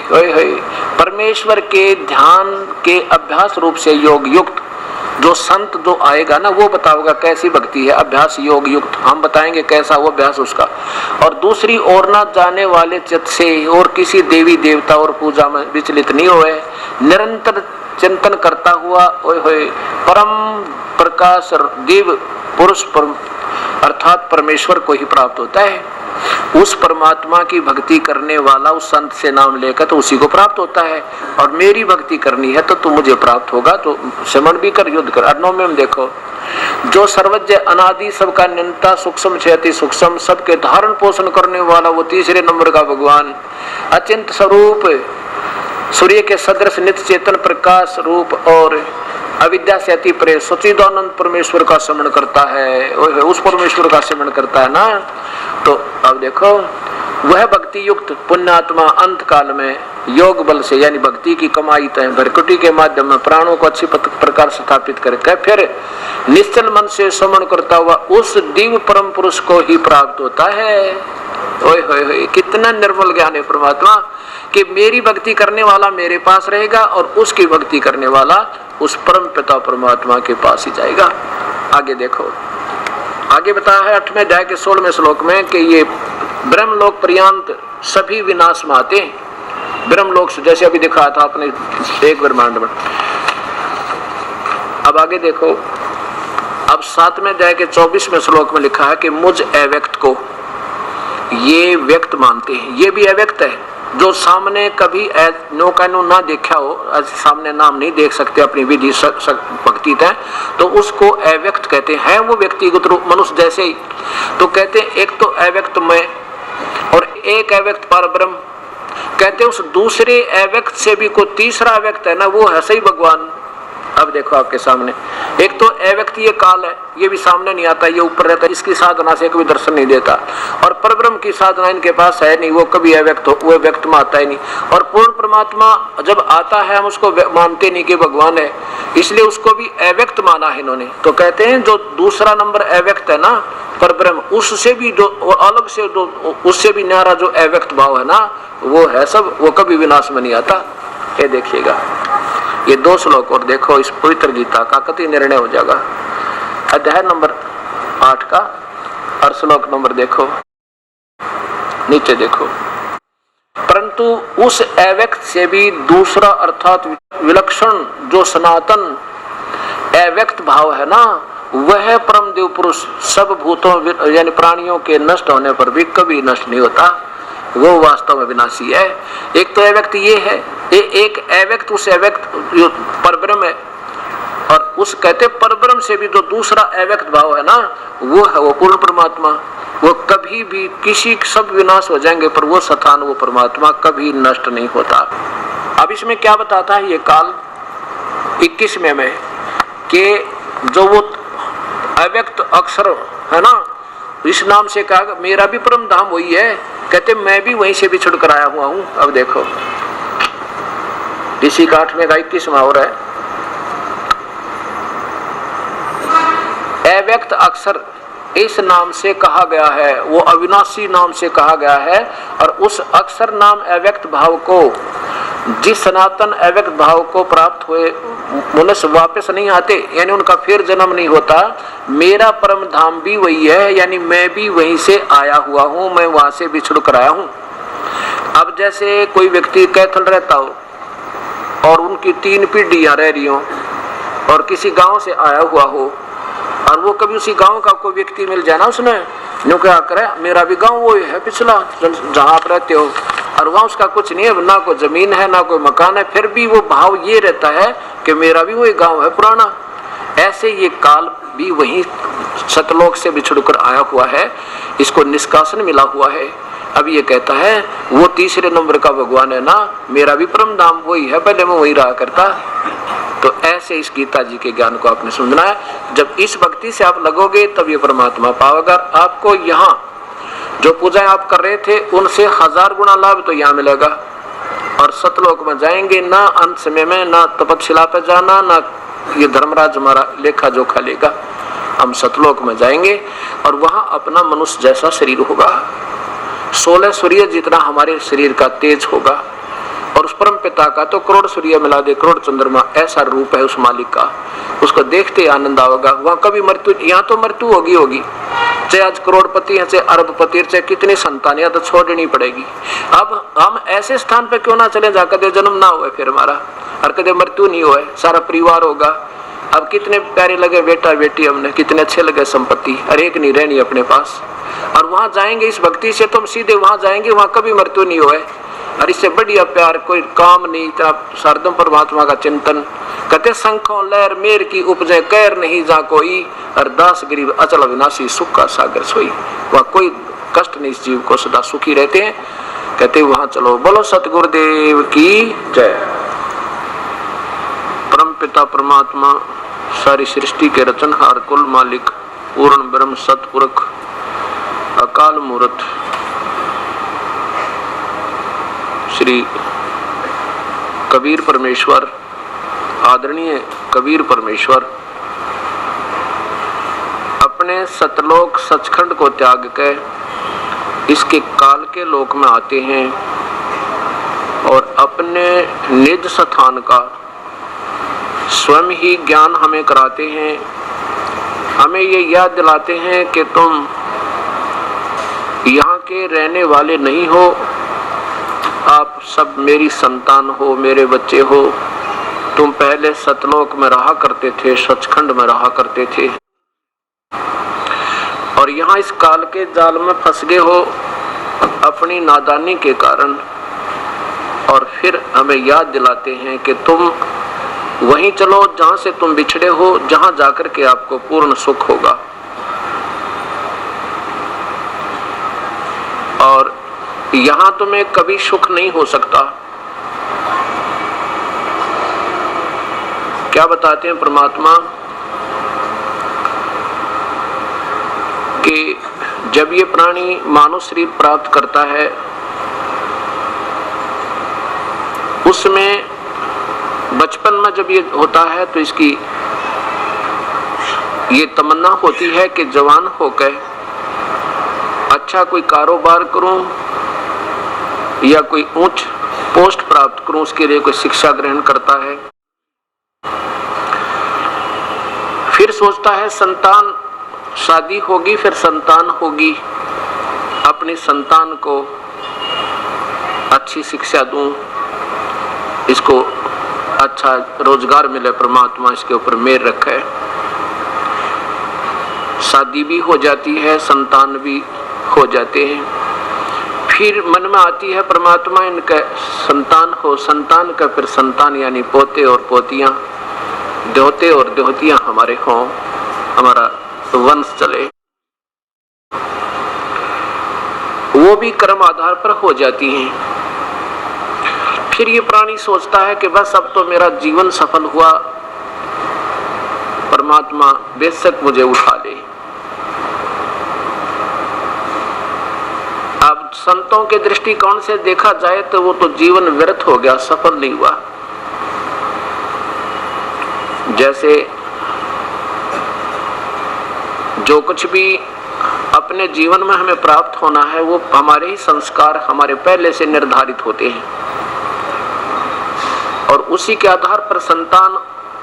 परमेश्वर के ध्यान के अभ्यास रूप से योग युक्त जो संत जो आएगा ना, वो बताओगा कैसी भक्ति है, अभ्यास योग युक्त। हम बताएंगे कैसा वो अभ्यास उसका। और दूसरी ओर ना जाने वाले चित्त से और किसी देवी देवता और पूजा में विचलित नहीं होए, निरंतर चिंतन करता हुआ परम प्रकाश दिव्य पुरुष अर्थात परमेश्वर को ही प्राप्त होता है। उस परमात्मा की भक्ति करने वाला उस संत से नाम लेकर तो उसी को प्राप्त होता है। और मेरी भक्ति करनी है तो मुझे प्राप्त होगा, तो श्रमण भी कर, युद्ध कर। 9 में देखो, जो सर्वज्ञ अनादि सबका नियंता सूक्ष्म से अति सूक्ष्म सबके धारण पोषण करने वाला वो तीसरे नंबर का भगवान अचिंत स्वरूप सूर्य के सदृश नित्य चेतन प्रकाश रूप और अविद्या से अति परे सच्चिदानंद परमेश्वर का स्मरण करता है, उस परमेश्वर का स्मरण करता है ना। तो अब देखो, वह भक्ति युक्त पुण्यात्मा अंत काल में योग बल से यानी भक्ति की कमाई भरकुटी के माध्यम में प्राणों को अच्छी प्रकार स्थापित करके फिर निश्चल मन से स्मरण करता हुआ उस दिव्य परम पुरुष को ही प्राप्त होता है। ओए होए, कितना निर्मल ज्ञान है परमात्मा कि मेरी भक्ति करने वाला मेरे पास रहेगा और उसकी भक्ति करने वाला उस परम पिता परमात्मा के पास ही जाएगा। आगे देखो, आगे बताया है 8वें अध्याय के 16वें श्लोक में कि ये ब्रह्मलोक पर्यंत सभी विनाश में आते हैं। ब्रह्मलोक से जैसे अभी दिखाया था आपने एक ब्रह्मांड में। अब आगे देखो, अब 7वें अध्याय के 24वें श्लोक में लिखा है कि मुझ अव्यक्त को ये व्यक्त मानते हैं। ये भी अव्यक्त है, जो सामने कभी नो कानू ना देखा हो, सामने नाम नहीं देख सकते अपनी विधि भक्ति है, तो उसको अव्यक्त कहते हैं। वो व्यक्तिगत रूप मनुष्य जैसे ही, तो कहते हैं एक तो अव्यक्त में और एक अव्यक्त परब्रह्म। कहते हैं उस दूसरे अव्यक्त से भी कोई तीसरा अव्यक्त है ना, वो है सही भगवान। अब देखो आपके सामने, एक तो अव्यक्त ये काल है, ये भी सामने नहीं आता, ये ऊपर रहता है, इसकी साधना से कभी दर्शन नहीं देता। और परब्रह्म की साधना इनके पास है नहीं, वो कभी अव्यक्त हो, वो व्यक्त में आता ही नहीं। और पूर्ण परमात्मा जब आता है हम उसको मानते नहीं कि भगवान है, इसलिए उसको भी अव्यक्त माना है इन्होंने। तो कहते हैं जो दूसरा नंबर अव्यक्त है ना परब्रह्म, उससे भी जो अलग से जो उससे भी न्यारा जो अव्यक्त भाव है ना, वो है सब, वो कभी विनाश में नहीं आता। ये देखिएगा, ये 2 श्लोक और देखो इस पवित्र गीता का कति निर्णय हो जाएगा। अध्याय नंबर 8 का और श्लोक नंबर देखो, नीचे देखो। परंतु उस अव्यक्त से भी दूसरा अर्थात विलक्षण जो सनातन अव्यक्त भाव है ना, वह परम देव पुरुष सब भूतों यानी प्राणियों के नष्ट होने पर भी कभी नष्ट नहीं होता, वो वास्तव में विनाशी है। एक तो अव्यक्त ये है, एक अव्यक्त उस अव्यक्त परब्रह्म है, और उस कहते परब्रह्म से भी जो दूसरा अव्यक्त भाव है ना, वो है वो पूर्ण परमात्मा। वो कभी भी किसी सब विनाश हो जाएंगे पर वो सतान वो परमात्मा कभी नष्ट नहीं होता। अब इसमें क्या बताता है ये काल 21वें में कि जो वो अव्यक्त अक्षर है ना, इस नाम से कहा मेरा भी परम धाम वही है, कहते मैं भी वहीं से बिछुड़ कर आया हुआ हूं। अब देखो इसी का 8वें का 21वां हो रहा है, अव्यक्त अक्षर इस नाम से कहा गया है, वो अविनाशी नाम से कहा गया है। और उस अक्षर नाम अव्यक्त भाव को, जिस सनातन अव्यक्त भाव को प्राप्त हुए मनुष्य वापस नहीं आते, यानी उनका फिर जन्म नहीं होता। मेरा परम धाम भी वही है, यानी मैं भी वहीं से आया हुआ हूँ, मैं वहां से बिछुड़ कर आया हूँ। अब जैसे कोई व्यक्ति कैथल रहता हो और उनकी 3 पीढ़ियां रह रही हो और किसी गांव से आया हुआ हो, और वो कभी उसी गांव का कोई व्यक्ति मिल जाए ना, उसने यूं क्या करे, मेरा भी गांव वो है पिछला जहां आप रहते हो, और वहां उसका कुछ नहीं है, ना कोई जमीन है ना कोई मकान है, फिर भी वो भाव ये रहता है कि मेरा भी वही गांव है पुराना। ऐसे ये काल भी वही सतलोक से बिछुड़कर आया हुआ है, इसको निष्कासन मिला हुआ है। अब ये कहता है वो तीसरे नंबर का भगवान है ना, मेरा भी परम धाम वही है, पहले मैं वही रहा करता। तो ऐसे इस गीता जी के ज्ञान को आपने सुनना है। जब इस भक्ति से आप लगोगे तब ये परमात्मा पाओगे। आपको यहाँ जो पूजाएं आप कर रहे थे उनसे 1000 गुना लाभ तो यहाँ मिलेगा, और सतलोक में जाएंगे ना अंत समय में, ना तपस्या पे जाना, ना ये धर्मराज हमारा लेखा जोखा लेगा। हम सतलोक में जाएंगे और वहां अपना मनुष्य जैसा शरीर होगा, 16 सूर्य जितना हमारे शरीर का तेज होगा, और उस परम पिता का तो करोड़ सूर्य मिला दे करोड़ चंद्रमा ऐसा रूप है उस मालिक का, उसको देखते आनंद आएगा। वहां कभी मृत्यु, यहाँ तो मृत्यु होगी, चाहे आज करोड़पति है, चाहे अरबपति, चाहे कितनी संतानियां तो छोड़नी पड़ेगी। अब हम ऐसे स्थान पे क्यों ना चले जहाँ कदे जन्म ना हुए फिर हमारा, और कदे मृत्यु नहीं हुए, सारा परिवार होगा। अब कितने प्यारे लगे बेटा बेटी, हमने कितने अच्छे लगे संपत्ति, हर एक नहीं रहनी अपने पास। और वहां जाएंगे इस भक्ति से, तुम सीधे वहां जाएंगे, वहां कभी मृत्यु नहीं हुए, और इससे बढ़िया प्यार कोई काम नहीं। इतना शारदम परमात्मा का चिंतन कहते, शंखों लहर मेर की उपजे कैर नहीं जा कोई, अरदास गरीब अचल अविनाशी सुख का सागर सोई। वहां कोई कष्ट नहीं, इस जीव को सदा सुखी रहते हैं। कहते वहां चलो, बोलो सतगुरुदेव की जय। परम पिता परमात्मा सारी सृष्टि के रचनहार, कुल मालिक, पूर्ण ब्रह्म सतपुरख, अकाल मूर्त श्री कबीर परमेश्वर, आदरणीय कबीर परमेश्वर अपने सतलोक सचखंड को त्याग कर इसके काल के लोक में आते हैं और अपने निज स्थान का स्वयं ही ज्ञान हमें कराते हैं। हमें ये याद दिलाते हैं कि तुम यहाँ के रहने वाले नहीं हो, आप सब मेरी संतान हो, मेरे बच्चे हो। तुम पहले सतलोक में रहा करते थे, सचखंड में रहा करते थे, और यहाँ इस काल के जाल में फंस गए हो अपनी नादानी के कारण। और फिर हमें याद दिलाते हैं कि तुम वहीं चलो जहां से तुम बिछड़े हो, जहां जाकर के आपको पूर्ण सुख होगा। और यहां तुम्हें कभी सुख नहीं हो सकता। क्या बताते हैं परमात्मा कि जब ये प्राणी मानव शरीर प्राप्त करता है, उसमें बचपन में जब ये होता है तो इसकी ये तमन्ना होती है कि जवान होकर अच्छा कोई कारोबार करूं या कोई ऊंच पोस्ट प्राप्त करूं, उसके लिए कोई शिक्षा ग्रहण करता है। फिर सोचता है संतान, शादी होगी, फिर संतान होगी, अपनी संतान को अच्छी शिक्षा दूं, इसको अच्छा रोजगार मिले, परमात्मा इसके ऊपर मेहर रखे। शादी भी हो जाती है, संतान भी हो जाते हैं। फिर मन में आती है परमात्मा इनका संतान हो, संतान का फिर संतान यानी पोते और पोतियां, दोहते और दोहतियां हमारे हों, हमारा वंश चले। वो भी कर्म आधार पर हो जाती हैं। फिर ये प्राणी सोचता है कि बस अब तो मेरा जीवन सफल हुआ, परमात्मा बेशक मुझे उठा ले। अब संतों के दृष्टिकोण से देखा जाए तो वो तो जीवन व्यर्थ हो गया, सफल नहीं हुआ। जैसे जो कुछ भी अपने जीवन में हमें प्राप्त होना है वो हमारे ही संस्कार हमारे पहले से निर्धारित होते हैं, और उसी के आधार पर संतान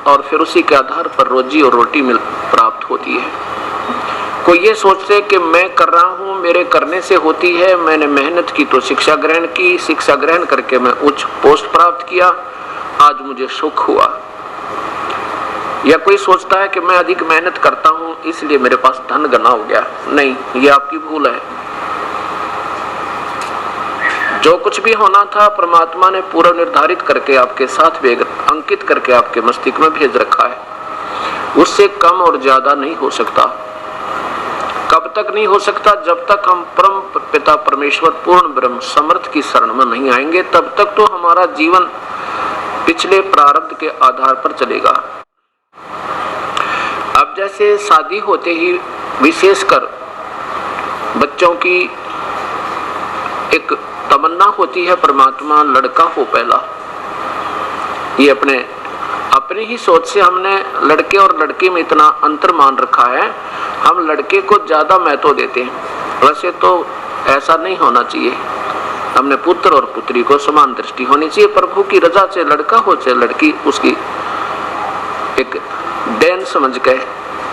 और फिर उसी के आधार पर रोजी और रोटी प्राप्त होती है। कोई ये सोचते कि मैं कर रहा हूँ, मेरे करने से होती है, मैंने मेहनत की तो शिक्षा ग्रहण की, शिक्षा ग्रहण करके मैं उच्च पोस्ट प्राप्त किया, आज मुझे सुख हुआ। या कोई सोचता है कि मैं अधिक मेहनत करता हूँ इसलिए मेरे पास धन घना हो गया। नहीं, ये आपकी भूल है। जो कुछ भी होना था परमात्मा ने पूरा निर्धारित करके आपके साथ भेज, अंकित करके आपके मस्तिष्क में भेज रखा है। उससे कम और ज्यादा नहीं हो सकता। कब तक नहीं हो सकता? जब तक हम परम पिता परमेश्वर पूर्ण ब्रह्म समर्थ की शरण में नहीं आएंगे, तब तक तो हमारा जीवन पिछले प्रारब्ध के आधार पर चलेगा। अब जैसे शादी होते ही विशेषकर बच्चों की एक तमन्ना होती है परमात्मा लड़का हो पहला। ये अपनी ही सोच से हमने लड़के और लड़की में इतना अंतर मान रखा है। हम लड़के को ज्यादा महत्व देते हैं। वैसे तो ऐसा नहीं होना चाहिए। हमने पुत्र और पुत्री को समान दृष्टि होनी चाहिए। प्रभु की रजा से लड़का हो चाहे लड़की, उसकी एक देन समझ के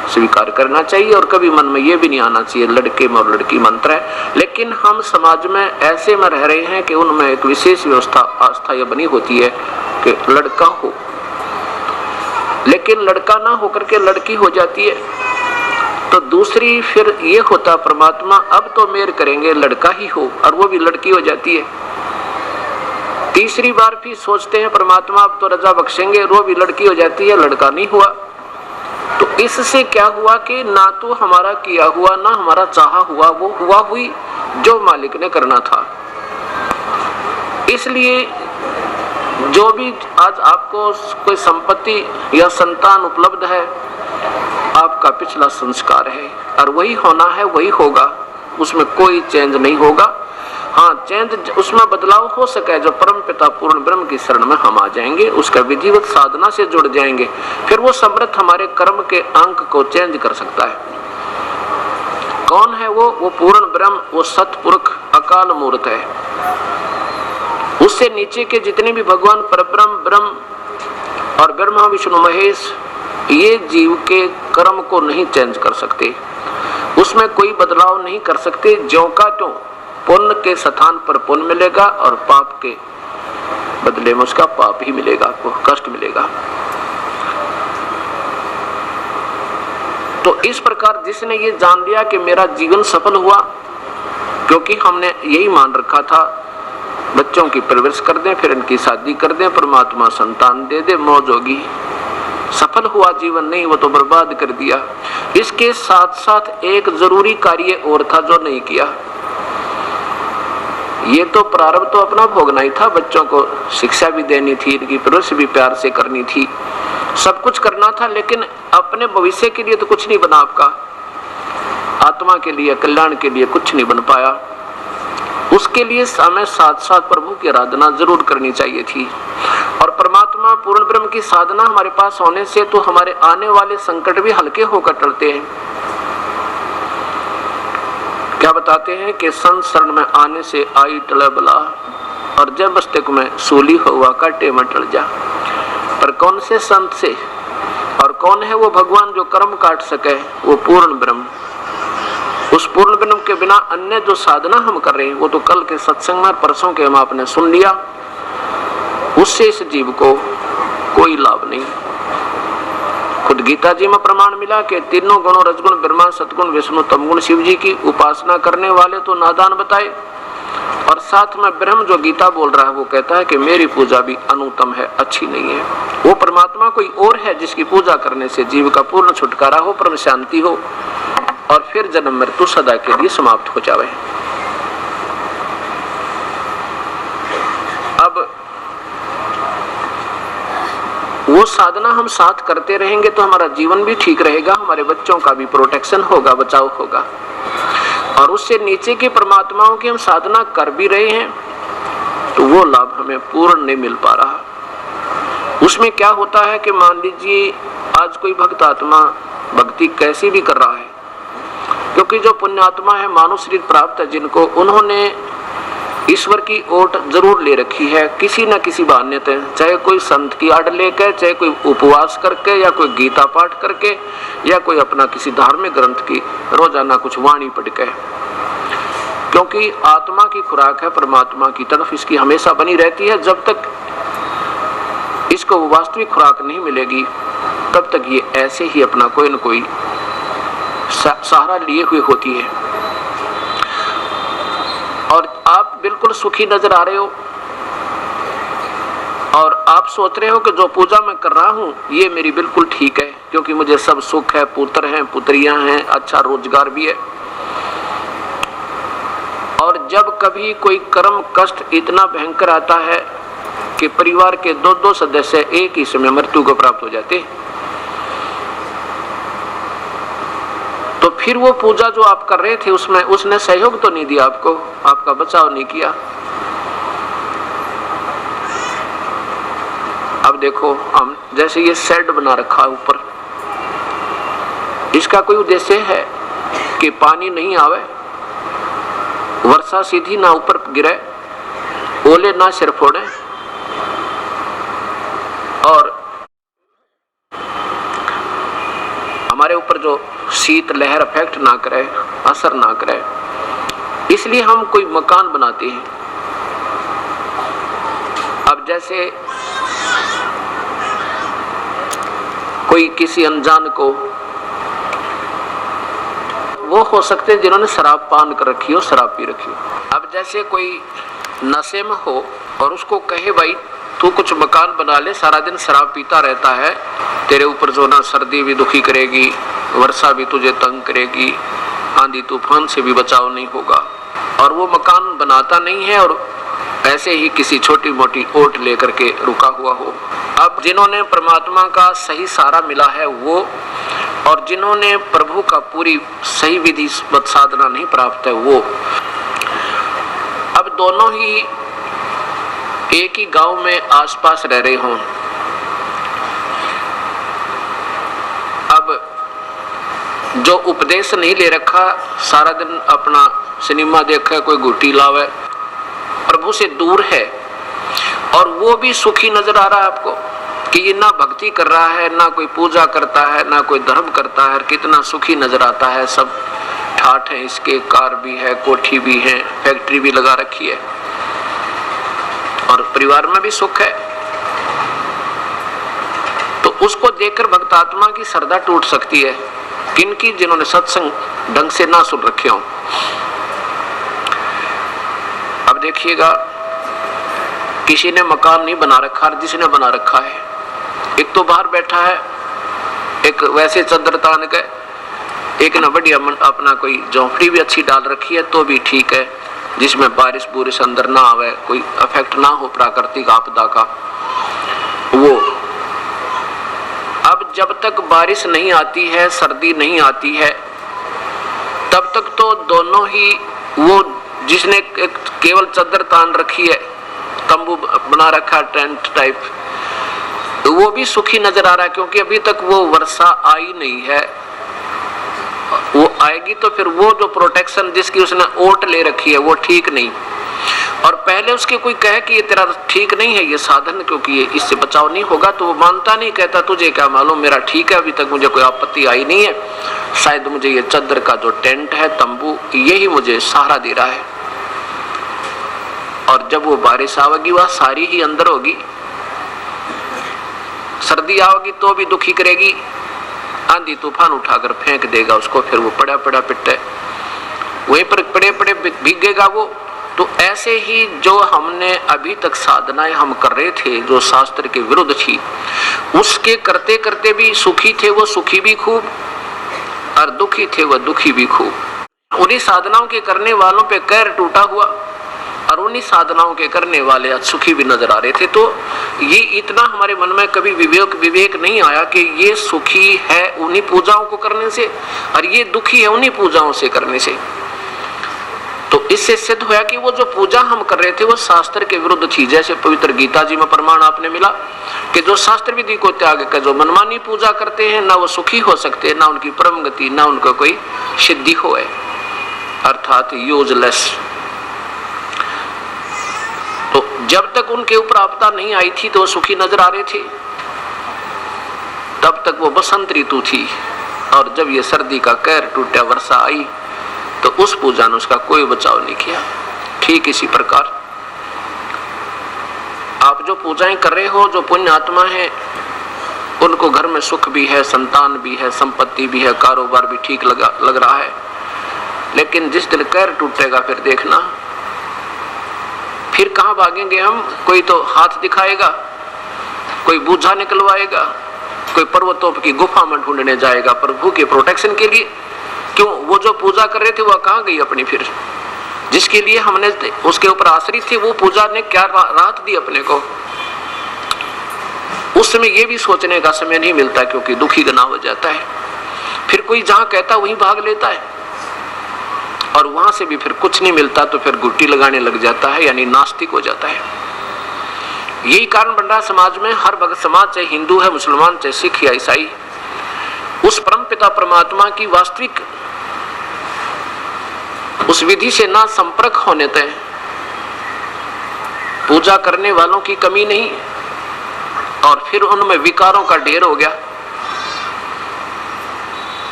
स्वीकार करना चाहिए, और कभी मन में ये भी नहीं आना चाहिए लड़के में और लड़की में अंतर है। लेकिन हम समाज में ऐसे में रह रहे हैं कि उनमें एक विशेष व्यवस्था आस्था यह बनी होती है कि लड़का हो, लेकिन लड़का ना होकर के लड़की हो जाती है। तो दूसरी फिर ये होता परमात्मा अब तो मेर करेंगे लड़का ही हो, और वो भी लड़की हो जाती है। तीसरी बार भी सोचते हैं परमात्मा अब तो रजा बख्शेंगे, वो भी लड़की हो जाती है, लड़का नहीं हुआ। तो इससे क्या हुआ कि ना तो हमारा किया हुआ ना हमारा चाहा हुआ वो हुआ हुई जो मालिक ने करना था। इसलिए जो भी आज आपको कोई संपत्ति या संतान उपलब्ध है, आपका पिछला संस्कार है, और वही होना है वही होगा, उसमें कोई चेंज नहीं होगा। हाँ, चेंज उसमें बदलाव हो सके जो परम पिता पूर्ण ब्रह्म की शरण में हम आ जाएंगे, उसका विधिवत साधना से जुड़ जाएंगे, फिर वो समर्थ हमारे कर्म के अंक को चेंज कर सकता है। कौन है वो पूर्ण ब्रह्म, वो सतपुरुष अकाल मूर्त है। उससे नीचे के जितने भी भगवान परब्रह्म ब्रह्म और ब्रह्मा विष्णु महेश, ये जीव के कर्म को नहीं चेंज कर सकते, उसमें कोई बदलाव नहीं कर सकते। ज्यों का त्यों पुण्य के स्थान पर पुण्य मिलेगा और पाप के बदले में उसका पाप ही मिलेगा, आपको कष्ट मिलेगा। तो इस प्रकार जिसने ये जान लिया कि मेरा जीवन सफल हुआ, क्योंकि हमने यही मान रखा था बच्चों की परवरिश कर दें, फिर इनकी शादी कर दें, परमात्मा संतान दे दे, मौज होगी। सफल हुआ जीवन नहीं, वो तो बर्बाद कर दिया। इसके साथ साथ एक जरूरी कार्य और था जो नहीं किया। ये तो प्रारब्ध तो अपना भोगना ही था, बच्चों को शिक्षा भी देनी थी, इनकी परवरिश भी प्यार से करनी थी, सब कुछ करना था, लेकिन अपने भविष्य के लिए तो कुछ नहीं बना। आपका आत्मा के लिए, कल्याण के लिए कुछ नहीं बन पाया। उसके लिए हमें साथ साथ प्रभु की आराधना जरूर करनी चाहिए थी। और परमात्मा पूर्ण ब्रह्म की साधना हमारे पास होने से तो हमारे आने वाले संकट भी हल्के होकर टलते हैं। क्या बताते हैं कि संत शरण में आने से आई टले बला, और जब मस्तक में सूली हुआ काटे में टल जा। पर कौन से संत से, और कौन है वो भगवान जो कर्म काट सके? वो पूर्ण ब्रह्म। उस पूर्ण ब्रह्म के बिना अन्य जो साधना हम कर रहे हैं, वो तो कल के सत्संग में परसों के हम आपने सुन लिया, उससे इस जीव को कोई लाभ नहीं। खुद गीता जी में प्रमाण मिला कि तीनों गुणों रजगुण ब्रह्मा सतगुण विष्णु तमगुण शिव जी की उपासना करने वाले तो नादान बताए, और साथ में ब्रह्म जो गीता बोल रहा है वो कहता है कि मेरी पूजा भी अनुत्तम है, अच्छी नहीं है। वो परमात्मा कोई और है जिसकी पूजा करने से जीव का पूर्ण छुटकारा हो, परम शांति हो, और फिर जन्म मृत्यु सदा के लिए समाप्त हो जावे। अब वो साधना हम साथ करते रहेंगे तो हमारा जीवन भी ठीक रहेगा, हमारे बच्चों का भी प्रोटेक्शन होगा, बचाव होगा। और उससे नीचे के परमात्माओं की हम साधना कर भी रहे हैं तो वो लाभ हमें पूर्ण नहीं मिल पा रहा। उसमें क्या होता है कि मान लीजिए आज कोई भक्त आत्मा भक्ति कैसी भी कर रहा है, क्योंकि जो पुण्यात्मा है, मानव शरीर प्राप्त है जिनको, उन्होंने ईश्वर की ओट जरूर ले रखी है किसी न किसी बहाने से, चाहे कोई संत की आड़ लेकर, चाहे कोई उपवास करके, या कोई गीता पाठ करके, या कोई अपना किसी धार्मिक ग्रंथ की रोजाना कुछ वाणी पढ़ के। क्योंकि आत्मा की खुराक है परमात्मा की तरफ, इसकी हमेशा बनी रहती है। जब तक इसको वास्तविक खुराक नहीं मिलेगी तब तक ये ऐसे ही अपना कोई न कोई सहारा लिए हुए होती है। और आप बिल्कुल सुखी नजर आ रहे हो और आप सोच रहे हो कि जो पूजा मैं कर रहा हूं ये मेरी बिल्कुल ठीक है, क्योंकि मुझे सब सुख है, पुत्र हैं, पुत्रियां हैं, अच्छा रोजगार भी है। और जब कभी कोई कर्म कष्ट इतना भयंकर आता है कि परिवार के 2-2 सदस्य एक ही समय मृत्यु को प्राप्त हो जाते, तो फिर वो पूजा जो आप कर रहे थे उसमें उसने सहयोग तो नहीं दिया आपको, आपका बचाव नहीं किया। अब देखो, हम जैसे ये शेड बना रखा है ऊपर, इसका कोई उद्देश्य है कि पानी नहीं आवे, वर्षा सीधी ना ऊपर गिरे, ओले ना सिर फोड़े, और हमारे ऊपर जो शीत लहर इफेक्ट ना करे, असर ना करे, इसलिए हम कोई मकान बनाते हैं। अब जैसे कोई किसी अनजान को, वो हो सकते हैं जिन्होंने शराब पान कर रखी हो, शराब पी रखी हो। अब जैसे कोई नशे में हो और उसको कहे भाई तू कुछ मकान बना ले, सारा दिन शराब पीता रहता है, तेरे ऊपर जो ना सर्दी भी दुखी करेगी, वर्षा भी तुझे तंग करेगी, आंधी तूफान से भी बचाव नहीं होगा, और वो मकान बनाता नहीं है और ऐसे ही किसी छोटी मोटी ओट लेकर के रुका हुआ हो। अब जिन्होंने परमात्मा का सही सहारा मिला है वो, और जिन्होंने प्रभु का पूरी सही विधि साधना नहीं प्राप्त है वो, अब दोनों ही एक ही गांव में आसपास रह रहे हों, अब जो उपदेश नहीं ले रखा, सारा दिन अपना सिनेमा देखा, कोई गुटी लावे, प्रभु से दूर है, और वो भी सुखी नजर आ रहा है आपको कि ये ना भक्ति कर रहा है, ना कोई पूजा करता है, ना कोई धर्म करता है, कितना सुखी नजर आता है। सब ठाठ है इसके, कार भी है, कोठी भी है, फैक्ट्री भी लगा रखी है, और परिवार में भी सुख है। तो उसको देखकर भक्तात्मा की श्रद्धा टूट सकती है, किनकी, जिन्होंने सत्संग ढंग से ना सुन रखे हों। अब देखिएगा, किसी ने मकान नहीं बना रखा, जिसने बना रखा है, एक तो बाहर बैठा है, एक वैसे चद्दर तान के, एक ना बढ़िया अपना कोई झोंपड़ी भी अच्छी डाल रखी है तो भी ठीक है, जिसमें बारिश बुरिश अंदर ना आवे, कोई इफेक्ट ना हो प्राकृतिक आपदा का। वो अब जब तक बारिश नहीं आती है, सर्दी नहीं आती है, तब तक तो दोनों ही, वो जिसने केवल चद्दर तान रखी है, तंबू बना रखा टेंट टाइप, वो भी सुखी नजर आ रहा है, क्योंकि अभी तक वो वर्षा आई नहीं है। वो आएगी तो फिर वो जो प्रोटेक्शन जिसकी उसने ओट ले रखी है वो ठीक नहीं, और पहले उसके कोई कहे कि ये तेरा ठीक नहीं है ये साधन, क्योंकि ये इससे बचाव नहीं होगा, तो वो मानता नहीं, कहता तुझे क्या मालूम, मेरा ठीक है, अभी तक मुझे कोई आपत्ति आई नहीं है, शायद मुझे ये चद्दर का जो टेंट है, तंबू, यही मुझे सहारा दे रहा है। और जब वो बारिश आवेगी वह सारी ही अंदर होगी, सर्दी आवेगी तो भी दुखी करेगी, आंधी तूफान उठाकर फेंक देगा उसको, फिर वो पड़ा पड़ा पिटे, वहीं पर पड़े पड़े भीगेगा वो। तो ऐसे ही जो हमने अभी तक साधनाएं हम कर रहे थे जो शास्त्र के विरुद्ध थी, उसके करते करते भी सुखी थे वो सुखी भी खूब, और दुखी थे वह दुखी भी खूब। उन्हीं साधनाओं के करने वालों पे कहर टूटा हुआ, और उन्हीं साधनाओं के करने वाले सुखी भी नजर आ रहे थे। तो ये इतना हमारे मन में कभी विवेक नहीं आया कि ये सुखी है उन्हीं पूजाओं को करने से, और ये दुखी है उन्हीं पूजाओं से करने से। तो इससे सिद्ध हुआ कि वो जो पूजा हम कर रहे थे वो शास्त्र के विरुद्ध थी। जैसे पवित्र गीता जी में प्रमाण आपने मिला कि जो शास्त्र विधि को त्याग कर जो मनमानी पूजा करते हैं, ना वो सुखी हो सकते, ना उनकी परम गति, ना उनको कोई सिद्धि होए, अर्थात यूजलेस। तो जब तक उनके ऊपर आपदा नहीं आई थी तो वो सुखी नजर आ रहे थे, तब तक वो बसंत ऋतु थी। और जब ये सर्दी का कहर टूटा, वर्षा आई, तो उस पूजा ने उसका कोई बचाव नहीं किया। ठीक इसी प्रकार आप जो पूजाएं कर रहे हो, जो पुण्य आत्मा है, उनको घर में सुख भी है, संतान भी है, संपत्ति भी है, कारोबार भी ठीक लग रहा है, लेकिन जिस दिन कहर टूटेगा फिर देखना, फिर कहां भागेंगे हम। कोई तो हाथ दिखाएगा, कोई बूझा निकलवाएगा, कोई पर्वतों की गुफा में ढूंढने जाएगा प्रभु के प्रोटेक्शन के लिए। क्यों? वो जो पूजा कर रहे थे वह कहां गई अपनी? फिर जिसके लिए हमने उसके ऊपर आश्रित थे, वो पूजा ने क्या राहत दी अपने को? उस समय ये भी सोचने का समय नहीं मिलता, क्योंकि दुखी गना हो जाता है। फिर कोई जहां कहता वहीं भाग लेता है, और वहां से भी फिर कुछ नहीं मिलता तो फिर गुट्टी लगाने लग जाता है, यानी नास्तिक हो जाता है। यही कारण बन रहा समाज में। हर भक्त समाज, चाहे हिंदू है, मुसलमान, चाहे सिख या ईसाई, उस परम पिता परमात्मा की वास्तविक उस विधि से ना संपर्क होने तक पूजा करने वालों की कमी नहीं, और फिर उनमें विकारों का ढेर हो गया।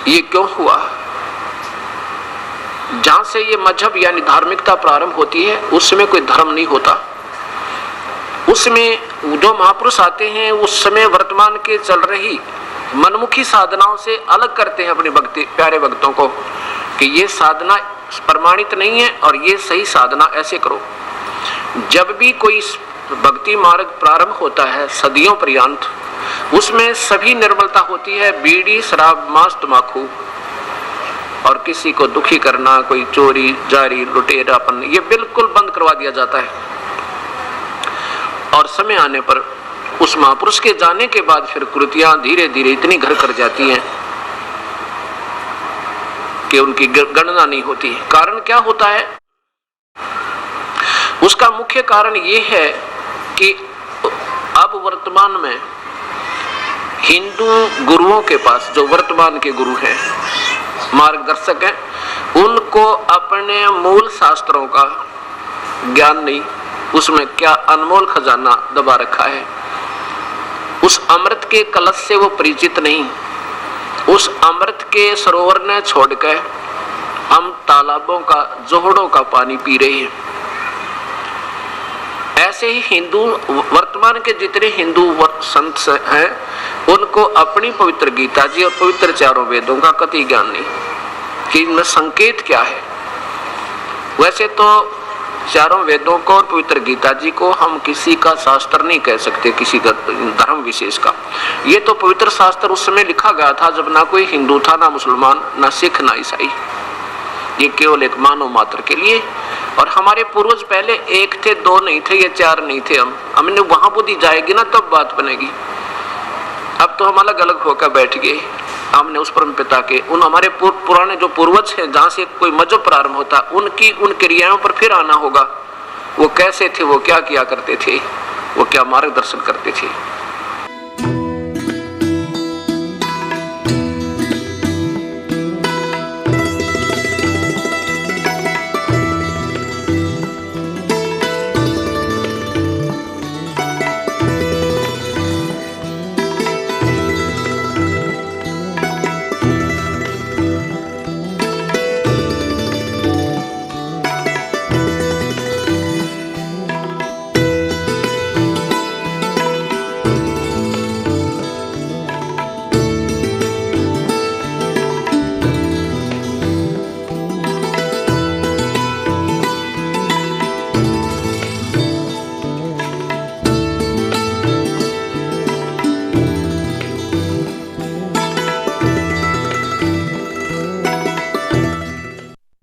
ये क्यों हुआ? जहां से ये मजहब यानी धार्मिकता प्रारंभ होती है, उसमें कोई धर्म नहीं होता। उसमें जो महापुरुष आते हैं, उस समय वर्तमान के चल रही मनमुखी साधनाओं से अलग करते हैं अपने भक्ति प्यारे भक्तों को, कि ये साधना प्रमाणित नहीं है और ये सही साधना ऐसे करो। जब भी कोई भक्ति मार्ग प्रारंभ होता है सदियों पर्यंत, उसमें सभी निर्मलता होती है। बीड़ी, शराब, मांस, तंबाकू और किसी को दुखी करना, कोई चोरी, जारी, लुटेरापन, ये बिल्कुल बंद करवा दिया जाता है। और समय आने पर उस महापुरुष के जाने के बाद फिर कृतियां धीरे धीरे इतनी घर कर जाती हैं कि उनकी गणना नहीं होती। कारण क्या होता है? उसका मुख्य कारण ये है कि अब वर्तमान में हिंदू गुरुओं के पास, जो वर्तमान के गुरु हैं, मार्गदर्शक हैं, उनको अपने मूल शास्त्रों का ज्ञान नहीं। उसमें क्या अनमोल खजाना दबा रखा है, उस अमृत के कलश से वो परिचित नहीं। उस अमृत के सरोवर ने छोड़कर हम तालाबों का, जोहड़ों का पानी पी रहे हैं। ऐसे ही हिंदू, वर्तमान के जितने हिंदू संत हैं, उनको अपनी पवित्र गीता जी और पवित्र चारों वेदों का कतई ज्ञान नहीं कि इनमें संकेत क्या है। वैसे तो चारों वेदों को और पवित्र गीता जी को हम किसी का शास्त्र नहीं कह सकते, किसी का धर्म विशेष का। ये तो पवित्र शास्त्र उस समय लिखा गया था जब ना कोई हिंदू था, ना मुसलमान, ना सिख, ना ईसाई। ये केवल एक मानव मात्र के लिए। और हमारे पूर्वज पहले एक थे, दो नहीं थे, ये चार नहीं थे। हमने वहां बुद्धि जाएगी ना तब बात बनेगी। अब तो हम अलग अलग होकर बैठ गए। हमने उस परम पिता के, उन हमारे पुराने जो पूर्वज हैं, जहां से कोई मजहब प्रारंभ होता, उनकी उन क्रियाओं पर फिर आना होगा। वो कैसे थे, वो क्या किया करते थे, वो क्या मार्गदर्शन करते थे।